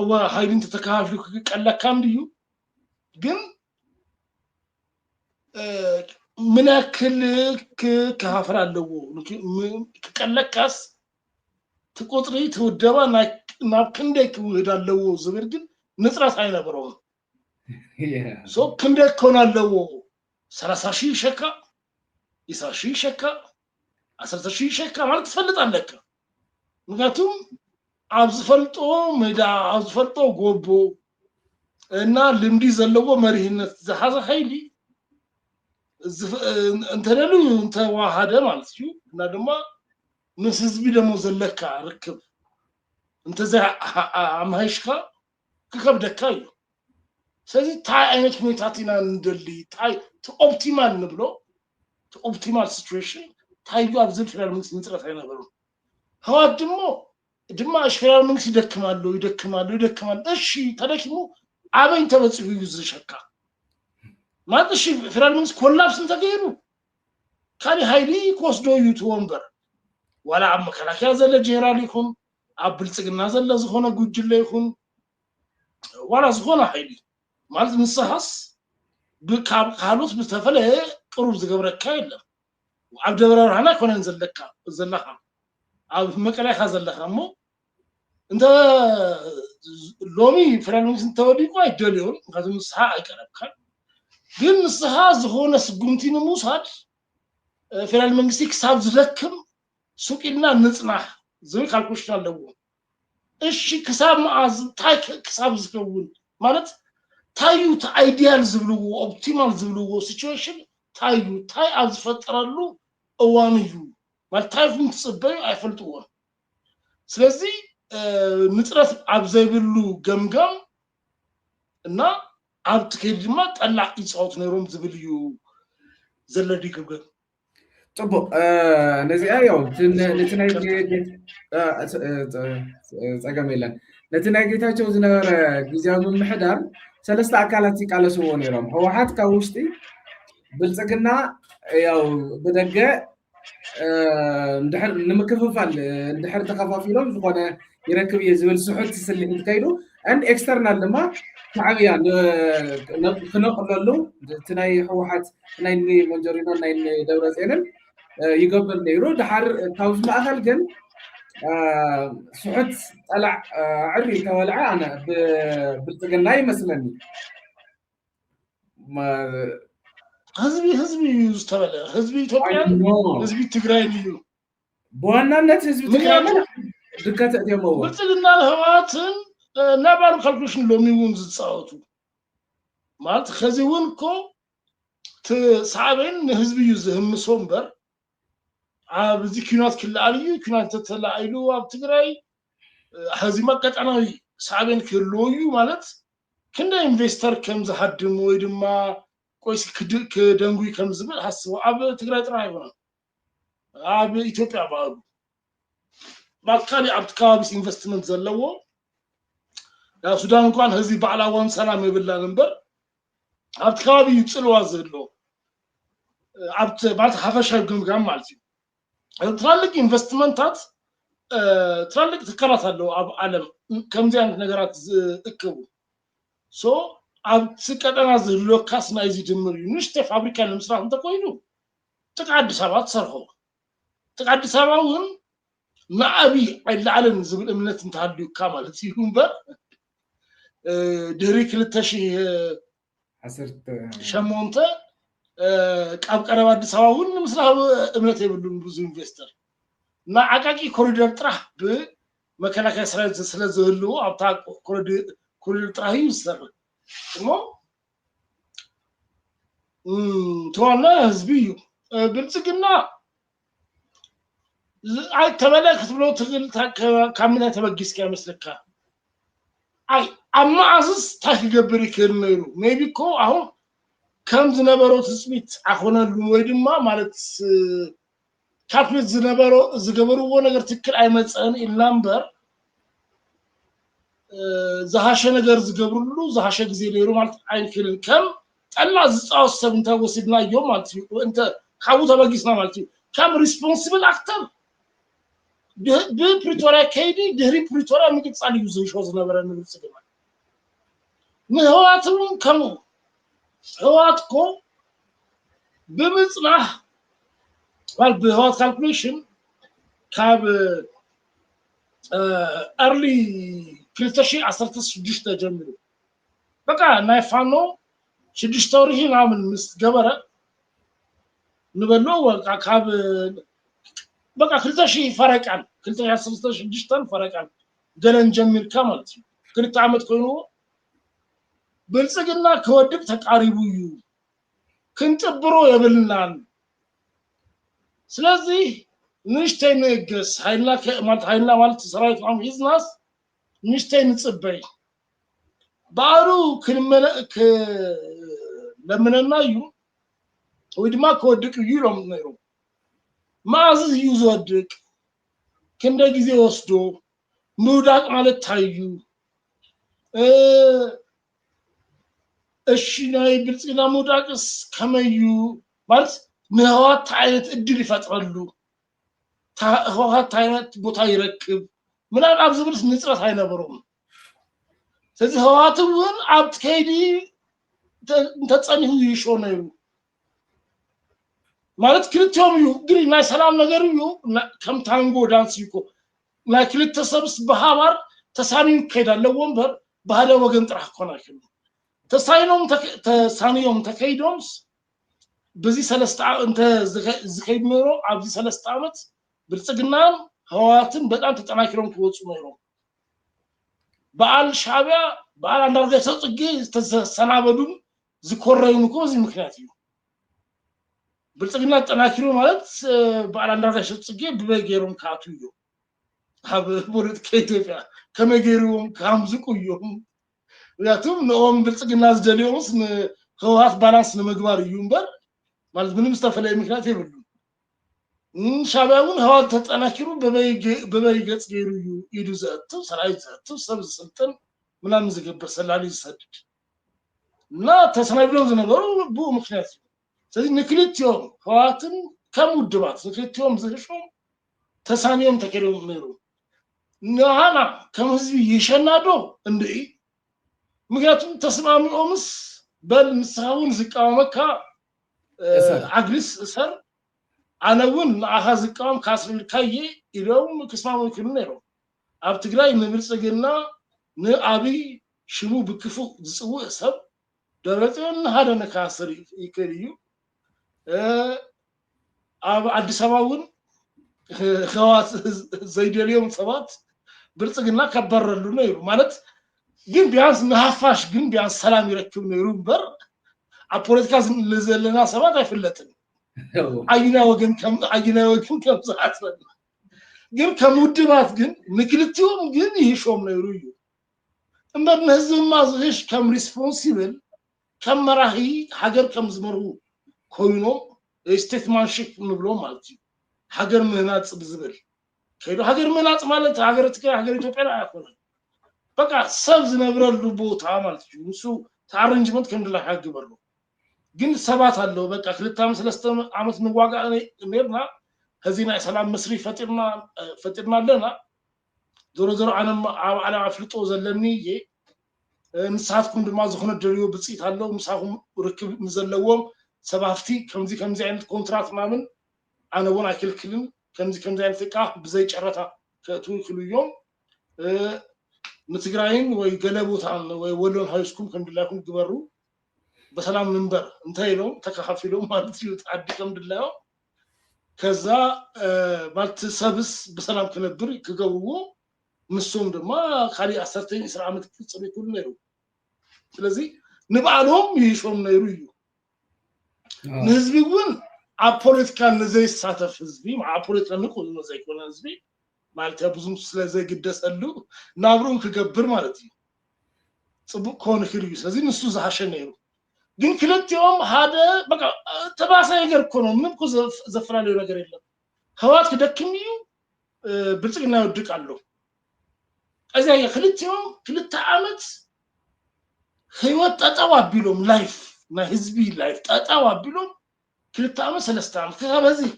እዋ ኃይልን ተተካፊሉ ከቀለካም ድዩ ግን ምን ያክል ከሀፈር አለው ከቀለካስ ተቆጥሪ ተወደባ ናብ ክንደክ ወዳለው ዝብል ግን ንጽራት አይነበረው ሶ ክንደክ ኮናለው 30,000 ሸካ 20,000 ሸካ 10,000 ሸካ ማለት ትፈልጣለህ ምክንያቱም አብዝፈልጦ ሜዳ አብዝፈልጦ ጎቦ እና ልምዲ ዘለዎ መሪህነት ዘሐዘ ኃይሊ እንተደሉ እንተዋሃደ ማለት እዩ እና ደግሞ ምስ ህዝቢ ደግሞ ዘለካ ርክብ እንተዛ አማይሽካ ከከብደካ እዩ ስለዚህ ታይ አይነት ሁኔታቲና እንደሊ ታይ ኦፕቲማል ንብሎ ኦፕቲማል ሲቹዌሽን ታዩ አብዝል ፌደራል መንግስት ንጽረት አይነበሩ ህዋት ድማ ፌደራል መንግስት ይደክማሉ እሺ ተደክሙ አበኝ ተበጽዩ ይዝሸካ ማጥሽ ፌደራል መንግስት ኮላፕስ እንተገይሩ ካሊ ኃይሊ ኮስዶ ዩቱ ወንበር ወላ አመከላከያ ዘለ ጄኔራል ይኹን አብልጽግና ዘለ ዝሆነ ጉጅለ ይኹን ወላ ዝሆነ ኃይሊ ማለት ንስሐስ በካብ ካሉት በተፈለ ቅሩብ ዝገብረካ የለም አብ ደብረብርሃን ኮነን ዘለካ አብ መቀላይ ካዘለካሞ እንተ ሎሚ ፌደራል መንግስት ተወዲቁ አይደለም ምክንያቱም ንስሐ አይቀረብካ ግን ንስሐ ዝሆነ ስጉምቲን ሙሳድ ፌደራል መንግስት ክሳብ ዝለክም ሱቂና ንጽናህ ዝብል ካልኩሌሽን አለው እሺ ክሳብ ማዝ ታይ ክሳብ ዝከውን ማለት ታዩ አይዲያል ዝብልዎ ኦፕቲማል ዝብልዎ ሲቹዌሽን ታይ አዝፈጠራሉ እዋንዩ ማለት ታይፉን ጽበዩ አይፈልጥዎ ስለዚህ ንጽረት አብዘይብሉ ገምጋም እና አብት ከድማ ጠላ ይጻውት ነሮም ዝብልዩ ዘለዲ ግብገ ጥቦ ነዚያ ያው ለትናይ ጸገመለን ለትናይ ጌታቸው ዝነበረ ጊዜያዊ ምሕዳር ሰለስተ አካላት ይቃለስዎ ነሮም ህወሓት ካብ ውሽጢ ብልጽግና ያው በደገ እንድሕር ንምክፍፋል እንድሕር ተከፋፊሎም ዝኾነ ይረክብ የዝብል ስሑት ስልሕት ከይዱ and external ድማ ሻዕብያ ክነቅለሉ ትናይ ህወሓት ናይ ሞንጆሪኖ ናይ ደብረጽዮንን ይገብር ነይሩ ድሓር ካብ ማእከል ግን ስሑት ጠላዕ ዕሪ ተወልዐ አነ ብልጽግና ይመስለኒ ህዝቢ ዝተበለ ህዝቢ ኢትዮጵያ ህዝቢ ትግራይ እዩ በዋናነት ህዝቢ ትግራይ ድከተ ደመው ብልጽግና ህወሓትን ናባሩ ካልኩሌሽን ሎሚውን ዝጻወቱ ማለት ከዚውን እኮ ተሳበን ህዝቢ ይዝህምሶ እምበር ኣብዚ ኩናት ክልአልዩ ኩናት ተላኢሉ ኣብ ትግራይ ህዝቢ መቀጠናዊ ሳበን ክልወዩ ማለት ክንደ ኢንቨስተር ከም ዝሃድሙ ወይ ድማ ቆይስ ከደንጉ ከም ዝብል ሐስቡ ኣብ ትግራይ ጥራይ ይሆናል ኢትዮጵያ ባሉ ባልካሊ አብትካቢስ ኢንቨስትመንት ዘለዎ ያ ሱዳን እንኳን ህዝብ ባዕላውን ሰላም ይብላ ነበር አብትካቢ ይጽልዋ ዘሎ አብት ማለት ሀፈሻዊ ግምጋም ማለት ነው ትላልቅ ኢንቨስትመንታት ትላልቅ ትከራት አለው ዓለም ከምዚህ አይነት ነገራት እክቡ ሶ አብት ቀጠና ዘሎ ካስና እዚ ድምር ንሽተ ፋብሪካ ለምስራት እንተቆይኑ ጥቃድ ሰባት ሰርሆ ጥቃድ ሰባውን ማዕቢ አይላዓለን ዝብል እምነት እንታልዩ ካማለት ይሁንበር ድሪክ ልተሺ عسرت ሸሞንተ ቃብ ቀረባ አዲስ አበባ ሁሉ ምስራብ እምነት ይብሉን ብዙ ኢንቨስተር እና አቃቂ ኮሪደር ጥራህ በመከላከያ ሰራዊት ስለዘህሉ አብታ ኮሪደር ጥራህ ይሰራ ሞ ተዋና ህዝብዩ ብልጽግና አይ ተመለከት ብሎ ትግል ካምና ተበግስከ መስለካ አይ አማአዝስ ታክገብር ይከርነሩ ሜቢ ኮ አሁን ከም ዝነበረው ትስሚት አሁነሉ ወይ ድማ ማለት ካፕት ዝነበረው ዝገበሩዎ ነገር ትክክል አይመጸን ኢላምበር ዘሃሸ ነገር ዝገብሩሉ ዘሃሸ ጊዜ ሌሩ ማለት አይክልን ከም ጠላ ዝጻው ሰብ እንተ ወስድና ይው ማለት እንተ ካቡ ተበግስና ማለት ከም ሪስፖንሲብል አክተር በፕሪቶሪያ ከይዲ ድሪ ፕሪቶሪያ ምቅጻል ይዙ ሾዝ ነበረ ንብጽግና ምህዋቱም ከሙ ህዋትኮ በምጽናህ ባል በህዋት ካልኩሌሽን ካብ early 2016 ጀምሮ በቃ ናይፋኖ 6 ወር ይሄን አምን መስገበረ ንበለው ወቃ ካብ በቃ 2000 ፈረቃን 2016 ፈረቃን ገለን ጀምር ከማለት ክልተ አመት ኮይኑ ብልጽግና ከወድቅ ተቃሪቡዩ ክንጥብሮ የብልናን ስለዚህ ንሽተይ ነገስ ሃይና ማለት ሰራዊት አም ቢዝነስ ንሽተይ ንጽበይ ባሩ ክንመለክ ለምንናዩ ወድማ ከወድቅ ይሎም ነው ማዝ ይዞድቅ ክንደ ጊዜ ወስዶ ሙዳቅ ማለት ታዩ እሺ ናይ ብልጽግና ሙዳቅስ ከመዩ ማለት ንህዋት አይነት እድል ይፈጥራሉ ህዋት አይነት ቦታ ይረክብ ምናል አብዝብልስ ንጽረት አይነበሩም ስለዚህ ህዋቱን አብትከይዲ ተጸኒሁ ይሾነዩ ማለት ክልቶም ዩ ግሪ ናይ ሰላም ነገር ዩ ከም ታንጎ ዳንስ ይኮ ናይ ክልተ ሰብስ በሃባር ተሳኒው ከይዳለ ወንበር ባህለ ወገን ጥራህ ኮናክሉ ተሳኒዮም ተከይዶምስ በዚህ ሰለስተ እንተ ዝከይድ ኖሮ አብዚ ሰለስተ አመት ብልጽግና ህዋትን በጣም ተጠናክሮም ተወጹ ነው በአል ሻቢያ በአል አንዳርጋቸው ጽጌ ተሰናበዱም ዝኮረዩን እኮ እዚ ምክንያት እዩ ብልጽግና ተጠናክሮ ማለት በአል አንዳርጋቸው ጽጌ በበጌሮም ካቱዩ ሀብ ፖለቲካ ከኢትዮጵያ ከመጌሮም ካምዝቁዮም ያቱም ነው ብልጽግና ዝደሊዮስ ህዋት ባላንስ ለመግባር ይዩንበር ማለት ምንም ተፈለይ ምክንያት ይብሉ ሻባውን ህዋት ተጠናክሮ በበይ ገጽ ገይሩ ይዱዘቱ ሰራዊት ዘቱ ሰብ ስልጣን ምናምን ዝገበር ሰላሊ ይሰድድ እና ተሰናብለው ዝነበሩ ቡ ምክንያት ስለዚህ ንክልትዮም ህዋትን ከሙድባት ንክልትዮም ዝሽም ተሳኒዮም ተከለው ነው ነሃና ከመዝቢ ይሸናዶ እንዴ ምክንያቱም ተስማሚኦምስ በልምሳውን ዝቃወመካ አግሪስ ሰር አነውን አሃዝ ዝቃወም ካስልካዬ ይሎም ከስማሙ ይክነው አብ ትግራይ ንብልጽግና ንአቢ ሽሙ ብክፉ ዝጽው ሰብ ደረጠን ሃደነ ካስሪ ይከሪዩ አብ አዲስ አበባውን ህዋት ዘይደሊዮም ሰባት ብልጽግና ከበረሉ ነው ማለት ግን ቢያንስ ነሐፋሽ ግን ቢያንስ ሰላም ይረክብ ነው ይሩበር አፖለቲካ ለዘለና ሰባት አይፈለጥም አይና ወገን ከም ሰዓት ግን ከሙድባት ግን ንክልቲውም ግን ይሾም ነው ይሩዩ እንደነዚህማ ዝሽ ከም ሪስፖንሲብል ከመራሂ ሀገር ከም ዝመሩ ኮይኑ ስቴትማንሺፕ ንብሎ ማለት ሃገር ምህናጽ ብዝብል ከይዶ ሃገር ምህናጽ ማለት ሃገር ትግራይ ሃገር ኢትዮጵያ አይኮነም በቃ ሰብ ዝነብረሉ ቦታ ማለት እዩ እሱ ታረንጅመንት ከምድላ ያግበሩ ግን ሰባት አለው በቃ 2 ዓመት 3 ዓመት ንዋጋ ነርና هذينا سلام مصري فطرنا لنا ዞሮ አና አፍልጦ ዘለኒ ንሳትኩም ድማ ዝኮነ ደሪዮ ብጽይት አለው ምሳኩም ርክብ ምዘለዎም ሰባፍቲ ከምዚ አይነት ኮንትራት ማምን አነ ወን አክልክልን ከምዚ አይነት ቃ ብዘይ ጨረታ ከትውክሉዮም ንትግራይን ወይ ገለቦታን ወይ ወሎን ሃይስኩል ከምድላኩም ግበሩ በሰላም መንበር እንታይለው ተከፋፍለው ማለት ይውጥ አዲከም ድላው ከዛ ማለት ሰብስ በሰላም ከነብር ከገቡዎ ምሶም ድማ ካሊ 10 ዓመት ፍጽም ይኩል ነው ስለዚህ ንባሎም ይሾም ነው ይሩ ንህዝቢውን አፖለቲካል ነዘይ ሳተፍ ህዝቢ አፖለቲካል ንቁ ነዘይ ኮነ ህዝቢ ማለት ብዙም ስለዚህ ግደሰሉ ናብሩን ከገብር ማለት ነው ጽቡቅ ኮን ክልዩ ስለዚህ ንሱ ዘሐሸነ ይሩ ግን ክለትዮም ሃደ በቃ ተባሰ ነገር እኮ ነው ምንም ዘፍራለው ነገር የለም ህዋት ከደክሚዩ ብልጽግና ይወድቃሉ እዚያ የክለትዮም ክለታ አመት ህይወት ተጣዋ ቢሎም ላይፍ ና ህዝቢ ላይፍ ተጣዋ ቢሎም ክለታ አመት 3 ዓመት ከበዚህ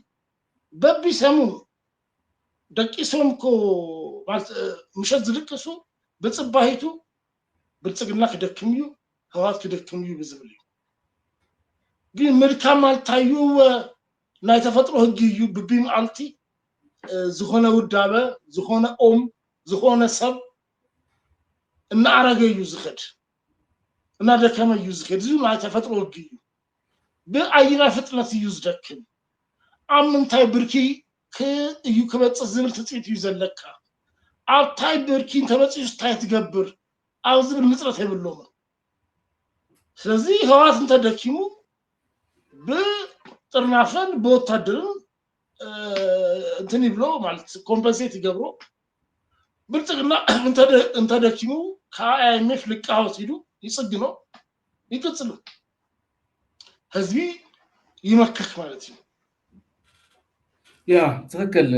በቢሰሙ ደቂሶም እኮ ማለት ምሸት ዝልቅሱ በጽባሂቱ ብልጽግና ከደክሚዩ ህዋት ከደክሚዩ ብዝብል ግን መልካም አልታዩ ናይ ተፈጥሮ ህግ እዩ ብቢም አልቲ ዝሆነ ውዳበ ዝሆነ ኦም ዝሆነ ሰብ እና አረገዩ ዝኸድ እና ደከመዩ ዝኸድ ዙ ናይ ተፈጥሮ ህግ እዩ በአይና ፍጥነት እዩ ዝደክም አምንታይ ብርኪ ከዩ ከበጽ ዝብል ትጽይት እዩ ዘለካ አብታይ ብርኪን ተበጽዩ ስታይ ትገብር አው ዝብል ምጽረት ይብሎም ስለዚህ ህዋት እንተደኪሙ በጥርናፈን በወታደርን እንትን ይብሎ ማለት ኮምፐንሴት ይገብሮ ብልጽግና እንተደኪሙ ከአይኤምኤፍ ልቃውት ሂዱ ይጽግኖ ይጥጽሉ ህዝቢ ይመከክ ማለት ነው ያ ትክክል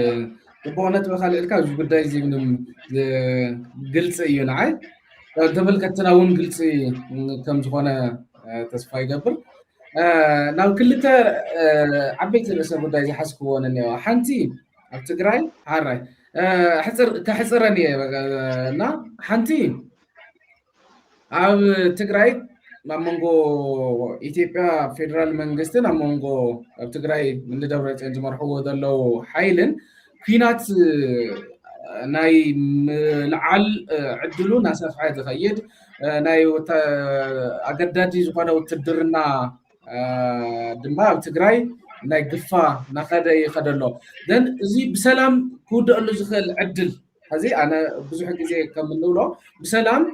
በእውነት በካልዕልካ እዚ ጉዳይ እዚ ምንም ግልጽ እዩ ንዓይ ተመልከትናውን ግልጽ ከም ዝኾነ ተስፋ ይገብር ናው ክልተ ዓበይቲ ርእሰ ጉዳይ ዝሓስክዎን እኒኦ ሓንቲ ኣብ ትግራይ ሓራይ ከሕፅረን እየ እና ሓንቲ ኣብ ትግራይ ኣብ መንጎ ኢትዮጵያ ፌደራል መንግስትን ኣብ መንጎ ኣብ ትግራይ ምንደብረፅዮን ዝመርሕዎ ዘለው ሓይልን ኩናት ናይ ምልዓል ዕድሉ ናሰፍሐ ዝኸይድ ናይ ኣገዳዲ ዝኾነ ውትድርና ድማ ኣብ ትግራይ ናይ ግፋ ናኸደ ይኸደሎ ደን እዚ ብሰላም ክውድአሉ ዝኽእል ዕድል ሕዚ ኣነ ብዙሕ ግዜ ከም እንብሎ ብሰላም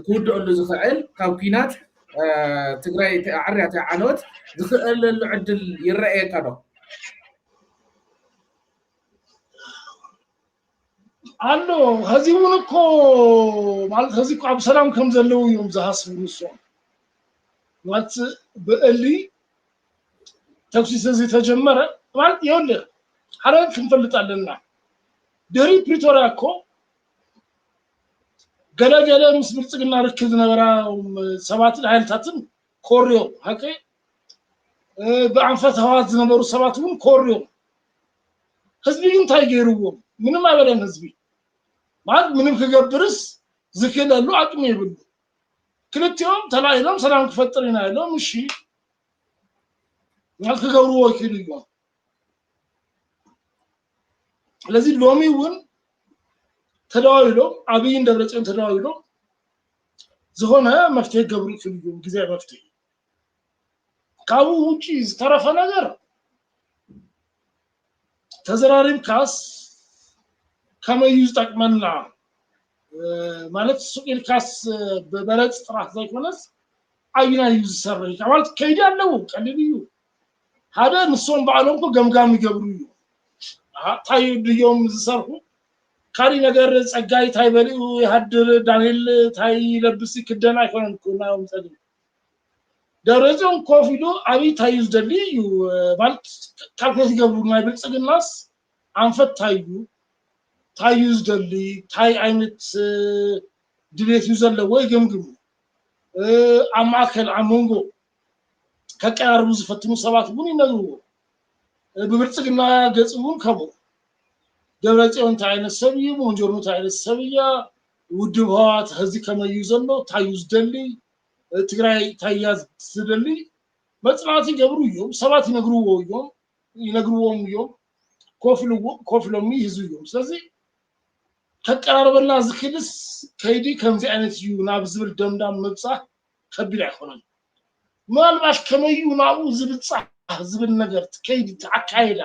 ክውድአሉ ዝኽእል ካብ ኩናት ትግራይ ዓርያ ተዓነወት ዝኽእለሉ ዕድል ይረአየካ ዶ አሎ ህዚውን እኮ ማለት ህዚ እኮ ኣብ ሰላም ከም ዘለው እዮም ዝሃስቡ ንሶም ማለት በእሊ ተኩሲ ስለዚህ ተጀመረ ማለት ይኸውልህ ሓረን ክንፈልጣለና ደሪ ፕሪቶሪያ እኮ ገለገለ ምስ ብልጽግና ርክብ ዝነበራ ሰባት ሃይልታትን ኮርዮ ሃቀ በአንፈት ህዋት ዝነበሩ ሰባት እውን ኮርዮ ህዝቢ እንታይ ገይሩዎም ምንም አይበለን ህዝቢ ማለት ምንም ከገብርስ ዝክለሉ አቅም ይብሉ ክልቲዮም ተላይሎም ሰላም ክፈጥር ይናይሎም እሺ ማለት ከገብሩ ወኪል እዩ ስለዚህ ሎሚውን ተዳዋይሎ አብይን ደብረጽዮን ተዳዋይሎ ዝሆነ መፍትሄ ገብሩ ይፈልጉ ጊዜ መፍትሄ ካቡ ውጪ ተረፈ ነገር ተዘራሪም ካስ ከመዩዝ ጠቅመና ማለት ሱቂል ካስ በበረጽ ጥራት ዘይኮነስ አይና ዩዝ ሰረይ ማለት ከይዳ ነው ቀልብዩ ሃደ ንሶም ባዓሎም እኮ ገምጋም ይገብሩ እዩ ታዩ ድዮም ዝሰርሑ ካሪ ነገር ጸጋይ ታይበልኡ ይሃድር ዳንኤል ታይ ለብስ ክደና ይኮን ኩናውም ጸግ ደረጃውን ኮፊዶ አቢ ታይዝ ደልዩ ማለት ካልኩሌት ይገብሩ ናይ ብልጽግናስ عنفت تايو زدلي تاي عينت دبيت يوزل وي جمجم عماكل عمونغو كقارب زفتنو سبات بوني نغو ببرصقنا ገጽውን ከሞ ደብረጽዮን ታይነ ሰብይ ሞንጆርኑ ታይነ ሰብያ ውድብሃት ህዚ ከመዩ ዘሎ ታዩዝ ደሊ ትግራይ ታያዝ ዝደሊ መጽናት ይገብሩ እዮም ሰባት ይነግሩዎም እዮም ኮፍሎሚ ይዙ እዮም ስለዚህ ተቀራረበና ዝክልስ ከይዲ ከምዚ አይነት እዩ ናብ ዝብል ደምዳም መብጻሕ ከቢድ አይሆንም ምናልባት ከመዩ ናኡ ዝብጻሕ ዝብል ነገር ከይዲ ተአካይዳ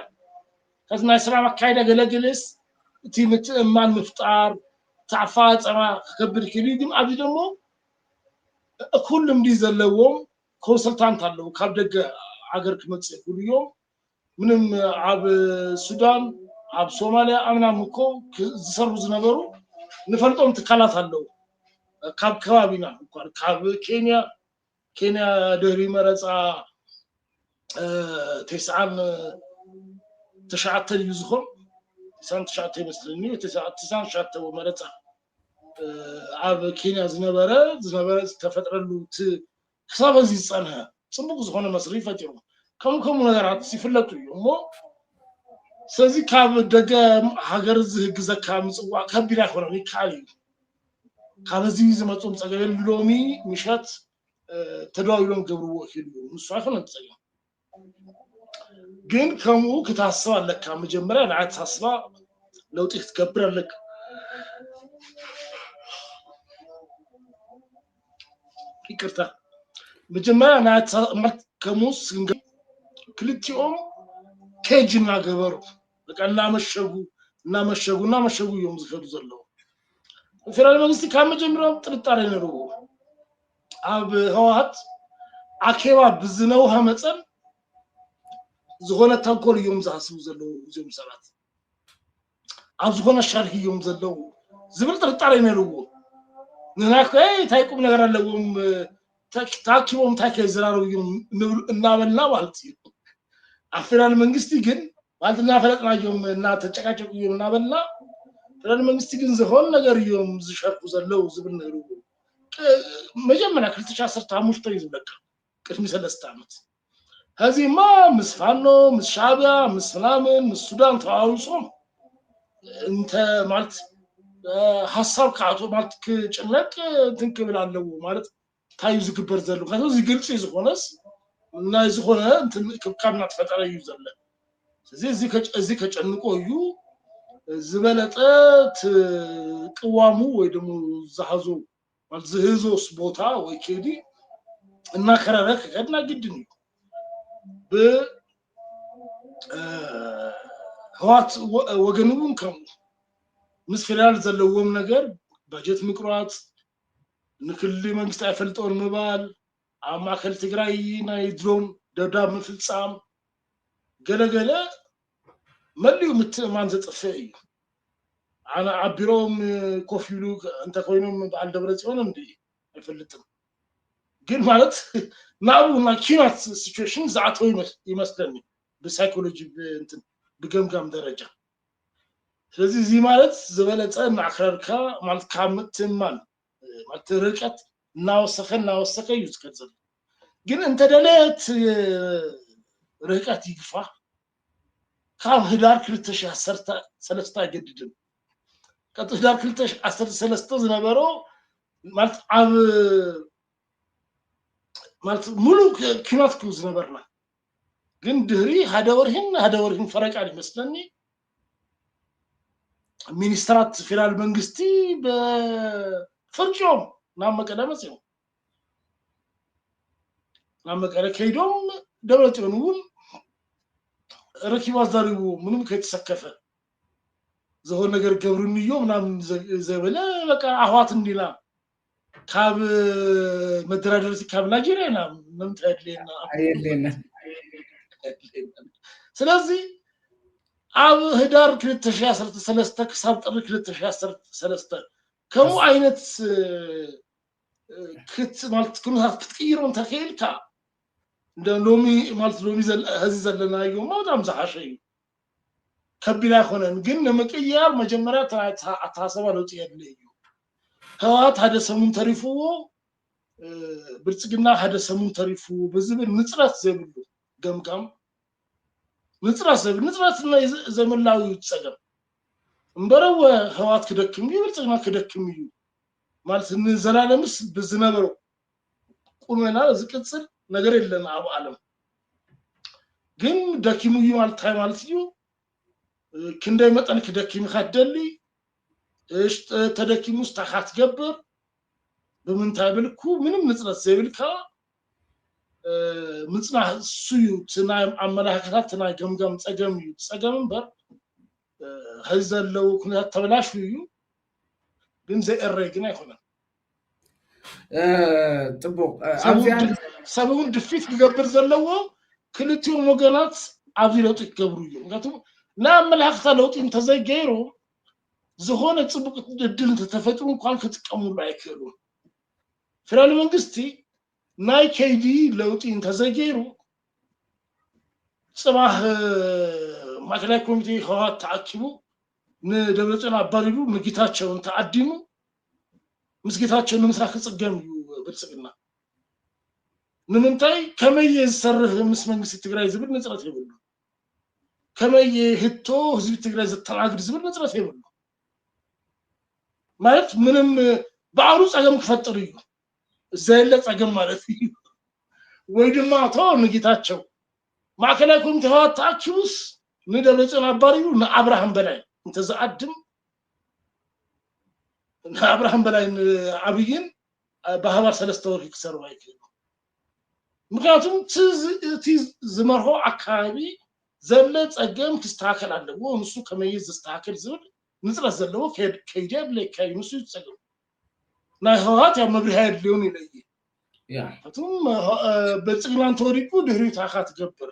ከዝና ስራ አካይዳ ገለገለስ እቲ ምትእማን ምፍጣር ተዓፋጸማ ከቢድ ክሊ ግን አብዚ ደሞ ሁሉም ዲዘለዎም ኮንሰልታንት አለው ካብ ደገ ሀገር ክመጽእ ሁሉዮም ምንም አብ ሱዳን አብ ሶማሊያ አምናምኮ ዝሰርቡ ዝነበሩ ንፈልጦም ትካላት አለው ካብ ከባቢና እንኳን ካብ ኬንያ ደሪ መረጻ تسعان تشعت يزخم تسعان تشعت يمثلني تسعان شعت ومرتا عاب كينيا زنبرة تفترلو حساب زي صنها صبغ زخونه مصريفه يوم كم ነገራት ሲፈለጡ ይሞ ስለዚህ ካብ ደገ ሀገር ዝህግ ዘካ ምጽዋ ከቢራ ሆነ ይካል ካብዚ ዝመጹም ጸገበል ሎሚ ምሻት ተዳውሎም ገብሩ ወኪሉ እሱ አይሆነ ጸገ ግን ከሙ ከታሰባ ለካ መጀመሪያ ለአት ታስባ ለውጥ ይትከብር ለካ ይቅርታ መጀመሪያ ለአት ከሙስ ክልቲኦም ኬጅና ገበሩ በቃና መሸጉ ይom ዝፈዱ ዘለው ፌደራል መንግስት ከመጀመሪያው ጥርጣሬ ነው አብ ህወሓት አኬባ ብዝነው ሀመጸን ዝሆነ ተንኮል ይom ዝሐስቡ ዘለው እዚም ሰባት አብ ዝሆነ ሻርህ ይom ዘለው ዝብል ጥርጣሬ ነው ንናከ ታይቁም ነገር አለውም ታኪቦም ታከዝራሩ ይom እናበልና ማለት አፌደራል መንግስት ግን ማለትና ፈለጥናዮም እና ተጨቃጨቁ ይom እናበልና ፌደራል መንግስት ግን ዝሆነ ነገር ይom ዝሸርኩ ዘለው ዝብል ነው መጀመሪያ ክልተሻሰርታ ሙፍተ ይዝበቃ ቅድሚ 3 ዓመት هذه ما مسفانو مسشابيا مسفلامن مسودان تعاوصهم انت مالت حساب كعطو مالت كጭነቅ ትንክብል አለው ማለት ታይዙ ግበር ዘሉ ከዚህ ግልጽ ይዝሆነስ እና ይዝሆነ እንትን ከካምና ተፈጠረ ይዘለ ስለዚህ እዚህ ከጨንቆዩ ዝበለጠ ቅዋሙ ወይ ደሞ ዘሐዞ ማለት ዝህዞስ ቦታ ወይ ከዲ እና ከረረክ ከድና ግድን ب هوات وجنوبهم كم مسفرال زلوهم نجار بجت مقرات نكل ما مستعفل طور مبال عم أكل تجري نايدرون درداب مثل سام جلا مليو متمان زتفاي أنا عبيرهم كوفيلو أنت كوينهم بعد دبرتهم دي يفلتهم ግን ማለት ናቡና ኪናት ሲቹዌሽን ዛአተው ይመስለኝ በሳይኮሎጂ እንትን በገምጋም ደረጃ ስለዚህ እዚ ማለት ዝበለጸ ማዕከርካ ማለት ካምትማን ማለት ርቀት ናወሰከ ይዝከዘል ግን እንተ ደለት ርቀት ይግፋ ካብ ህዳር 2013 ይገድድም ከህዳር 2013 ዝነበሮ ማለት አብ ማለት ሙሉ ኪናት ኩዝ ነበርና ግን ድህሪ ሃደወርህን ፈረቃል ይመስለኒ ሚኒስትራት ፌደራል መንግስቲ በፈርጆም ናመቀደመጽ ነው ናመቀረ ከይዶም ደብረጽዮን ረኪባ ዛሪው ምንም ከተሰከፈ ዘሆነ ነገር ገብሩንዮ ምናምን ዘበለ በቃ አህዋት እንዲላ ካብ መድራደርሲ ካብ ናይጄሪያ ምንተድለና አይለና ስለዚህ አብ ህዳር 2013 ከሳብ ጥር 2013 ከሙ አይነት ክት ማለት ኩናት ክትቀይሮን ተከይልካ እንደ ሎሚ ማለት ሎሚ ህዚ ዘለናዮ ማውጣም ዘሐሸይ كبيرة خونن جن مكيار مجمرة تحسبها لو تيجي هوات هذا سمون تعرفوه برتقنا هذا سمون تعرفوه بزمن نترات زبلو قم نترات زمن لا يتسجم مبرو هوات كده كمية برتقنا كده كمية مالت الزلالمس بالزنابرو قلنا زكتصل نجار لنا أبو عالم جن دكيمو مالت هاي مالتيو كندا متأنا كدكيم خدلي إيش تدكيم مستحات جبر بمن تابلكو منهم نزلت زبلكا مثلا سيو تنايم عملها كذا تنايم جم تسجم بر هذا لو كنا تبلاش فيه بنزي الرجنا يخونه طبق سبون دفيت بجبر زلوا كلتيهم وجنات عبيرات يكبروا قالوا نعمل حتى لو انت زي غيره زهونه صبق الدل تتفطروا እንኳን ከተቀሙሉ አይከሉ ፌደራል መንግስቲ ናይ ኬዲ ለውጥ እንተዘገይሩ ጽባህ ማዕከላዊ ኮሚቴ ህወሓት ተአኪቡ ንደብረጽዮን አባሪሉ ንጌታቸውን ተአዲሙ ምስጌታቸውን ምስራክ ጽገም ብልጽግና ንምንታይ ከመየ ዝሰርህ ምስ መንግስቲ ትግራይ ዝብል ነጽረት ይብሉ ከመየ ህቶ ህዝብ ትግራይ ዘተናግድ ዝብል ነጽረት ይብሉ ማለት ምንም ባዕሩ ጸገም ከፈጠሩ እዩ ዘለ ጸገም ማለት እዩ ወይ ድማ ተው ንጌታቸው ማዕከላዊ ኮሚቴ ህወሓት ተአኪቡስ ንደብረጽዮን አባሪሉ ንአብርሃም በላይ እንተ ዘአድም አብርሃም በላይ አብይን በህባር ሰለስተ ወር ይክሰሩ አይከሉ ምክንያቱም ዝመርሆ አካባቢ ዘለ ጸገም ክስተካከል አለው እሱ ከመይዝ ዝተካከል ዝብል ንጽረት ዘለዎ ከይደ ለካይ ንሱ ይጸገም ናይ ህወሓት ያ መብሪሃ ሊሆን ይለይ ያ አቱም በጽግናን ተወሪቁ ድህሪት አኻት ገብር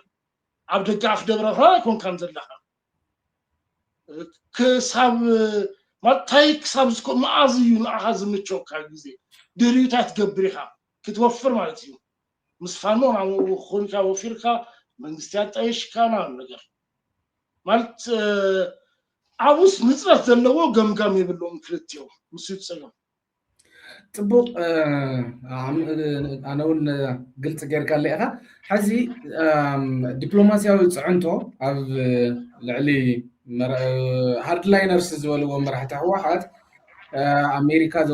አብ ደጋፍ ደብረኻ ኮንካን ዘለኻ ከሳብ ማታይ ክሳብ ዝኮ ማአዝዩ ንአሃዝ ምቾካ ጊዜ ድህሪታት ገብሪኻ ክትወፍር ማለት እዩ ምስፋኖ ናው ኾንካ ወፊርካ መንግስት ያጣይሽካ ነገር ማለት አውስ ንጽረት ዘለዎ ገምጋም ይብሎም ክልትዮ ንሱ ይጸገም طبق أنا ون قلت غير قال لي حزي دبلوماسياوي صعنتو اب لعلي هارد لاينرز زولو مرحته واحد امريكا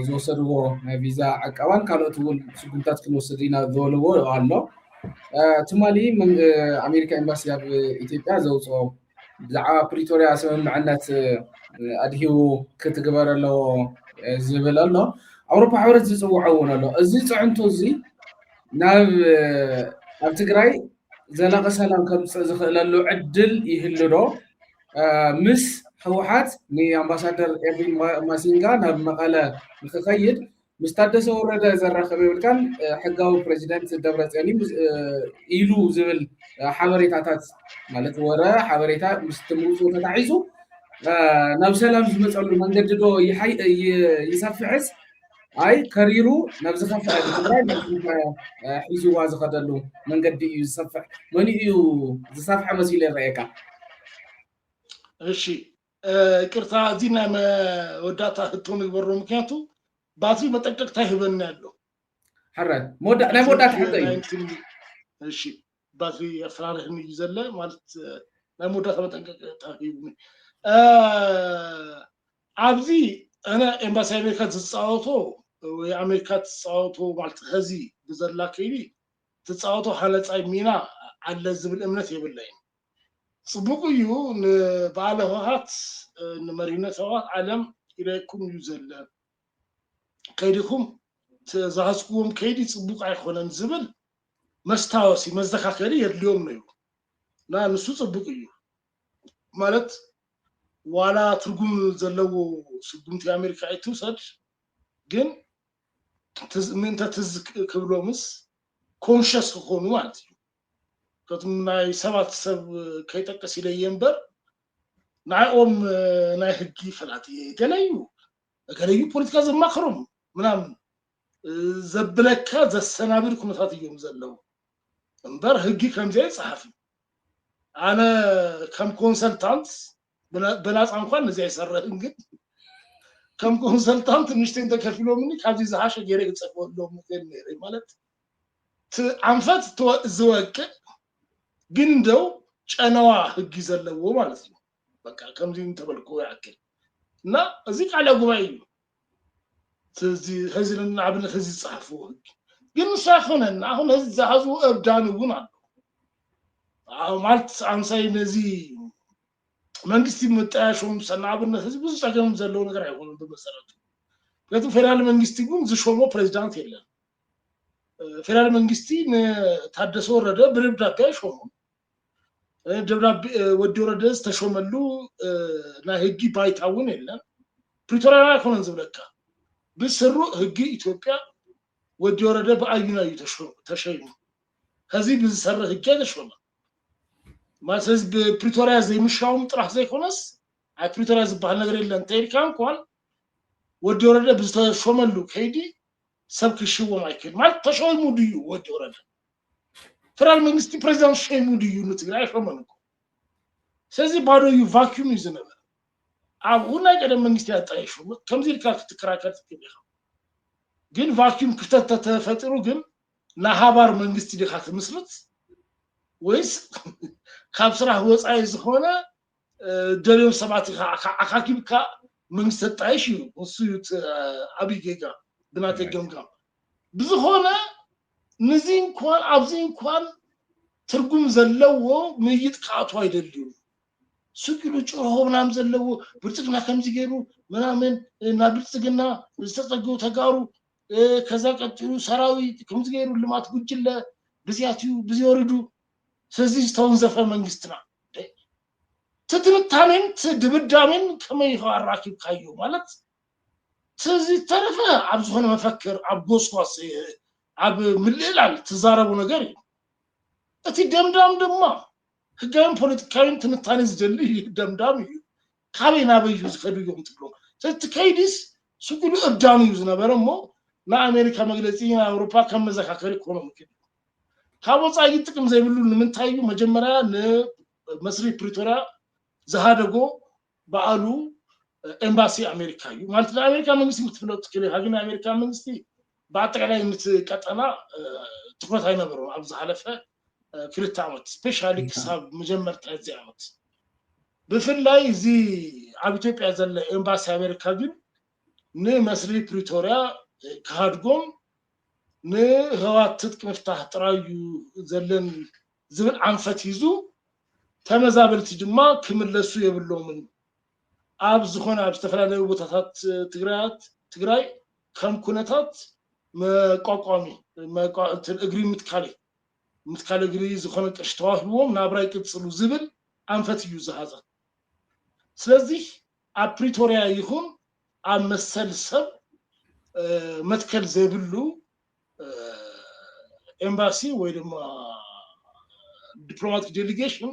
زوسدو فيزا عقوان كالوت ول سكونتات كنوسدينا زولو الله تمالي من امريكا امباسي اب ايثيوبيا زوصو زعا بريتوريا سمعنا ادهيو كتغبرلو زبلالو أوروبا حورت زصوعونا له ازي صعنتو زي ناب اب تግራይ ዘላቀ ሰላም ከምጽእ ዝኽእለሉ ዕድል ይህልዶ ምስ ህወሓት ንአምባሳደር ኤርቪን ማሲንጋ ናብ መቐለ ንኽኸይድ ምስ ታደሰ ወረደ ዘራኸበ ይብልካን ሕጋዊ ፕሬዚደንት ደብረጽዮን ኢሉ ዝብል ሓበሬታታት ማለት ወረ ሓበሬታ ምስ ትምውፁ ተታሒዙ ናብ ሰላም ዝመጸሉ መንገዲ ዶ ይሰፍዕስ አይ ከሪሩ ናብ ዝኸፍዕ ትግራይ ሒዙዋ ዝኸደሉ መንገዲ እዩ ዝሰፍዕ መን እዩ ዝሰፍሐ መሲሉ ይረአየካ እሺ ቅርታ ዚና ወዳታ ህቶም ይበሩ ምክንያቱ ባትሪ መጠቅጠቅታ ይበና ያለው حረ ሞዳ ናይ ሞዳ ተሕተይ እሺ ባትሪ ያፈራረህን ይዘለ ማለት ናይ ሞዳ ተመጠቅጠቅታ ይብኒ አብዚ انا امباسي امريكا تتصاوتو وامريكا تتصاوتو ማለት هذي بزላ ከይዲ تتصاوتو حلጻይ ሚና አለ ዝብል እምነት ይብለኝ ጽቡቅ እዩ ንባለ ህወሓት ንመሪነት ህወሓት ዓለም ኢለኩም ይዘለ ከይዲኩም ተዛሃስኩም ከይዲ ጽቡቅ አይኮነን ዝብል መስታወሲ መዘካከሪ የድልዮም ነው ና ንሱ ጽቡቅ እዩ ማለት ዋላ ትርጉም ዘለዎ ስጉምቲ አሜሪካ አይትውሰድ ግን ምን ተትዝክ ክብሎምስ ኮንሽስ ሆኑ ማለት ነው ከቱም ናይ ሰባት ሰብ ከይጠቀስ ይለየንበር ናይኦም ናይ ህጊ ፈላቲ ገለዩ ፖለቲካ ዘማክሮም ምናምን ዘብለካ ዘሰናብር ኩነታት እዮም ዘለው እንበር ህጊ ከምዚ ጻሐፊ أنا كم كونسلتانت بناس أنقال نزاي سرهم قد كم كونسلتانت نشتين تكفلوا مني كابزي زهاشة جيري تصفوا لهم مثل ميري مالت عنفت تو الزواج جندو أنا هجيز له مالت بقى كم زين تبلكوا يأكل نا زيك على قبائل تزي هزل النعبنا هزي صحفوه جن صاحونا هون هزي زهازو أبدان ونا مالت عن ساي نزي መንግስቲ መጣያሾም ሰናብነ ህዝብ ብዙ ጸገም ዘለው ነገር አይሆንም በመሰረቱ ለቱ ፌደራል መንግስቲ ግን ዝሾሞ ፕሬዝዳንት የለም ፌደራል መንግስቲ ታደሰ ወረደ ብርብዳቤ ሾሞ ደብዳቤ ወዲ ወረደስ ተሾመሉ ና ህጊ ባይታውን የለም ፕሪቶሪያ ኮንዝ ብለካ ብስሩ ህጊ ኢትዮጵያ ወዲ ወረደ በአዩናዩ ተሸይሙ ከዚህ ብዝሰረ ህጊ ተሾመ ማሰዝ በፕሪቶሪያ ዘይምሻውም ጥራህ ዘይኮነስ አይ ፕሪቶሪያ ዝባል ነገር የለም ተይልካ እንኳን ወዲ ወረደ ብዝተሾመሉ ከይዲ ሰብክ ሽው ማይከል ማለት ተሾሙ ድዩ ወዲ ወረደ ፌደራል መንግስቲ ፕሬዝዳንት ሸይሙ ድዩ ንትግራይ ሾመንኩ ስለዚህ ባዶ ዩ ቫኪዩም ይዝነበ አሁን ቀደም መንግስት ያጣይሹ ከምዚልካ ትከራከር ትከቢያ ግን ቫኪዩም ክፍተት ተፈጥሩ ግን ለሃባር መንግስት ይደካት ምስረት ወይስ ካብስራ ወጻይ ዝሆነ ደሪው ሰባት አካኪብካ መንግስት ተጣይሽ ወሱት አቢጌጋ ብናተገምጋ ብዙሆነ ንዚህ እንኳን አብዚ እንኳን ትርጉም ዘለው ምይጥ ካቱ አይደለም ሱቂሉ ጮሆ ምናም ዘለው ብርጽግና ከምዚ ገሩ ምናምን እና ብርጽግና ዝተጸገው ተጋሩ ከዛ ቀጥሉ ሰራዊት ከምዚ ገሩ ልማት ጉጅለ በዚያቲው ብዙ ወርዱ ስለዚህ ተወንዘፈ መንግስትና ትትምታኔን ትድብዳሜን ከመይኸው አራኪብ ካዩ ማለት ስለዚህ ተረፈ አብዝሆነ መፈክር አብጎስዋስ አብ ምልላል ተዛረቡ ነገር እቲ ደምዳም ደማ ህጋዊን ፖለቲካዊን ትንታኔ ዝደልይ ደምዳም እዩ ካቤና በዩ ዝኸዱዮም ትብሎ ስለትከይዲስ ሱቁሉ እብዳም እዩ ዝነበረሞ ለአሜሪካ መግለጺ አውሮፓ ከመዘካከሪ ኢኮኖሚክ ካቦጻይ ጥቅም ዘይብሉ ንምንታዩ መጀመሪያ ለመስሪ ፕሪቶሪያ ዘሃደጎ ባአሉ ኤምባሲ አሜሪካ እዩ ማለት ለአሜሪካ መንግስት ምትፍለጥ ከለ ሀገር አሜሪካ መንግስት በአጠቃላይ ምትቀጠና ትኩረት አይነበረው አብዛ ሐለፈ ክልተ ዓመት ስፔሻሊ ክሳብ መጀመርታ እዚህ ዓመት በፍላይ እዚ አብ ኢትዮጵያ ዘለ ኤምባሲ አሜሪካ ግን መስሪ ፕሪቶሪያ ካድጎም ንህዋት ትጥቅ መፍታህ ጥራዩ ዘለን ዝብል አንፈት ይዙ ተመዛበልት ድማ ክምለሱ የብሎምን አብ ዝሆነ አብ ተፈላለዩ ቦታታት ትግራይ ከም ኩነታት መቋቋሚ እግሪ ምትካለ እግሪ ዝሆነ ቅሽተዋህዎም ናብራይ ቅጽሉ ዝብል አንፈት እዩ ዝሃዘ ስለዚህ አብ ፕሪቶሪያ ይሁን አብ መሰል ሰብ መትከል ዘይብሉ ኤምባሲ ወይ ድማ ዲፕሎማቲክ ዴሊጌሽን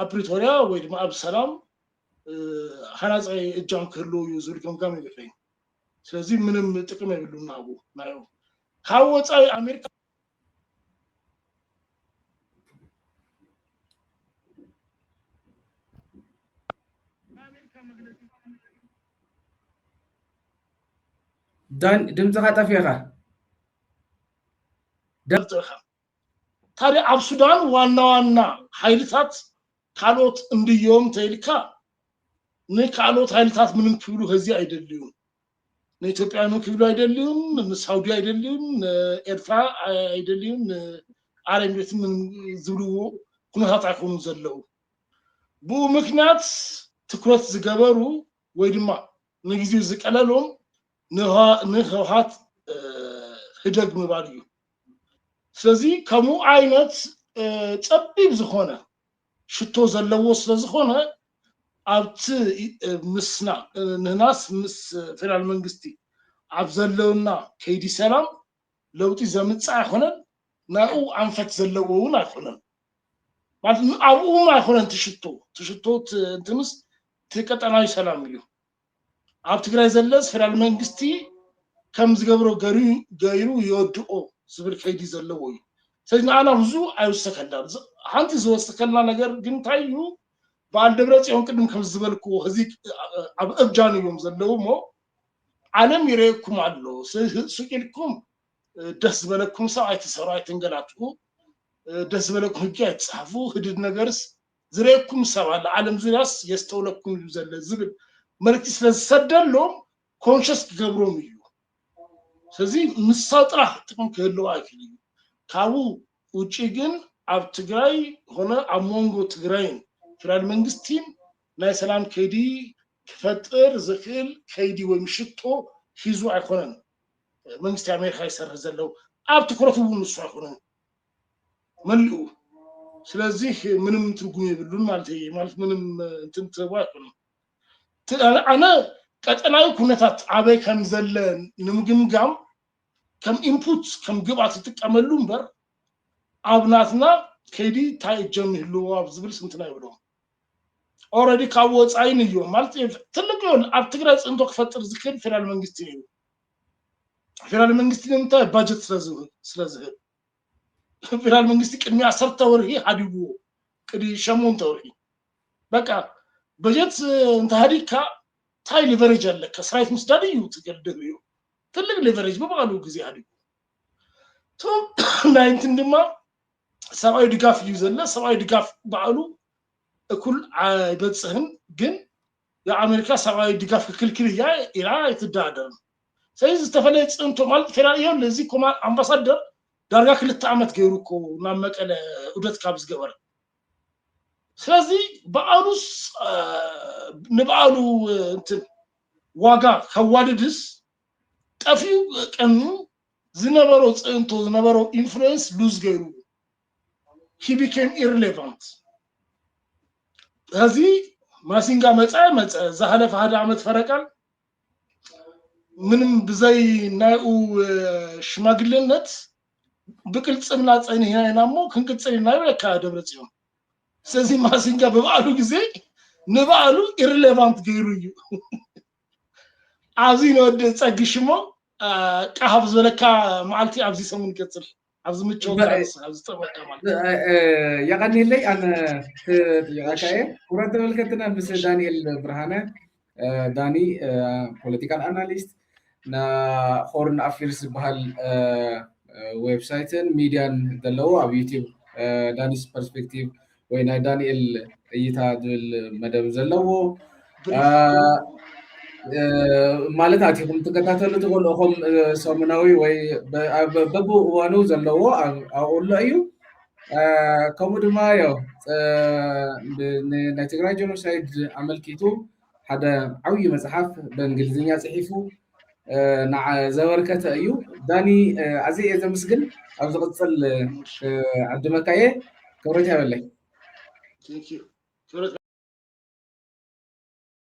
አፕሪቶሪያ ወይ ድማ አብ ሰላም ሐናጻይ እጃም ከሎ ይዙል ከምጋም ይገፈኝ ስለዚህ ምንም ጥቅም አይብሉና አቡ ናዩ ካወጻይ አሜሪካ ዳን ድምጽ ካጣፊያካ ደርተካ ታዲያ አብ ሱዳን ዋና ኃይልታት ካሎት እንዲዮም ተይልካ ንካሎት ኃይልታት ምንም ክብሉ ከዚህ አይደለም ለኢትዮጵያ ነው ክብሉ አይደለም ለሳውዲ አይደለም ለኤርትራ አይደለም አረንቤት ምን ዝብልዎ ኩነታት አይኮኑ ዘለው ቡ ምክንያት ትኩረት ዝገበሩ ወይ ድማ ንግዚው ዝቀለሎም ንህወሓት ህደግ ምባልዩ ስለዚህ ከሙ አይነት ጸቢብ ዝሆነ ሽቶ ዘለዎ ስለዝሆነ አብት ምስና ንናስ ምስ ፌደራል መንግስቲ አብዘለውና ከይዲ ሰላም ለውጢ ዘምጻ አይሆነን ናኡ አንፈት ዘለውውን አይሆነን ማለት አቡም አይሆነን ትሽቶት እንትምስ ተቀጠናዊ ሰላም እዩ አብ ትግራይ ዘለስ ፌደራል መንግስቲ ከም ዝገብሮ ገይሩ ይወድኦ ዝብል ከይዲ ዘለዎ እዩ سيدنا أنا بزو أيوسكنا حنتي زوستكنا نجار جنتايو بعد دبرت يوم كدم كم زبالكو هذيك أبجاني يوم زلوا مو عالم يريكم على سكيلكم دس بالكم ساعة سراعة تنقلاتكو دس بالكم جات صحفو هدد نجارس زريكم سوا العالم زراس يستولكم يزل زبل مركز للسدلهم كونشس جبروم يو سزي مساطرة تكون كهلو أكلي كاو وجيجن أب تجراي هنا أمونغو تجراين فلان منجستيم ناي سلام كيدي كفتر زخيل كيدي ومشتو هيزو عقرن منجستي أمريكا يسر زلو أب تكرفو ونسو عقرن ملؤ ስለዚህ ምንም ትርጉም የብሉን ማለት ምንም እንትን ተባክኑ አነ ቀጠናዊ ኩነታት አበይ ከምዘለን ንምግምጋም ከም ኢንፑት ከም ግብአት ተጠቀመሉ እንበር አብናትና ከዲ ታይጀም ይሉ አብዝብል ስንትና ይብሉ ኦሬዲ ካወጻይን እዩ ማለት ትልቅ ይሁን አብ ትግራይ ጽንቶ ከፈጥር ዝክል ፌደራል መንግስት እዩ ፌደራል መንግስት ንምታ ባጀት ስለዚህ ፌደራል መንግስት ቅድሚ 10 ወርሂ ሀዲቡ ቅዲ ሸሞን ተወርሂ በቃ በጀት እንተ ሀዲካ ታይ ሊቨሬጅ አለ ከስራይት ምስዳድ እዩ ትገደብ እዩ ትልቅ ሊቨሬጅ በባሉ ጊዜ ሀዲቡ ቶ ናይንቲን ድማ ሰብአዊ ድጋፍ እዩ ዘለ ሰብአዊ ድጋፍ ባሉ እኩል አይበጽህም ግን የአሜሪካ ሰብአዊ ድጋፍ ክልክል ያ ይትዳደር ስለዚህ ተፈለጽ ጽንቶ ማለት ፌደራል ይሁን ለዚህ ኮማ አምባሳደር ዳርጋ ክልተ ዓመት ገይሩኮ ናመቀለ ኡደት ካብዝ ገበር ስለዚህ በአሉስ ንባሉ እንትን ዋጋ ከዋድድስ ጠፊው ቀኑ ዝነበረው ጽንቶ ዝነበረው ኢንፍሉዌንስ ሉዝ ገይሩ he became irrelevant هذه ማሲንጋ መጻ ዘሐለፈ ሀዳ ዓመት ፈረቃል ምንም ብዘይ ናይኡ ሽማግሌነት ብቅልጽምና ጸኒ ያናሞ ክንቅጽልና ይለካ ደብረጽዮን ስለዚህ ማሲንጋ በባሉ ጊዜ ንባሉ ኢረሌቫንት ገይሩዩ አዚ ነው ጸግሽሞ ቃሃብ ዘለካ ማልቲ አብዚ ሰሙን ይቀጽል አብዚ ምቾት አብዚ ተበቃማል ያቀኒ ላይ አነ ያካየ ወራተ መልከተና ምስ ዳንኤል ብርሃነ ዳኒ ፖለቲካል አናሊስት ና ሆርን አፌርስ ባህል ዌብሳይትን ሚዲያን ደለው አብ ዩቲዩብ ዳኒስ ፐርስፔክቲቭ ወይ ናይ ዳንኤል እይታ ድል መደብ ዘለዎ ማለት አትኩም ተከታተሉ ተቆልኩም ሰሙናዊ ወይ በቡ ዋኑ ዘለዎ አውሎ እዩ ከምኡ ድማ ያው ናይ ትግራይ ጄኖሳይድ አመልኪቱ ሓደ ዓብይ መጽሐፍ በእንግሊዝኛ ጽሒፉ نع زوركته أيو داني عزيز إذا مسجن أو زغتصل عبد المكاية كورتها ولا؟ Thank you.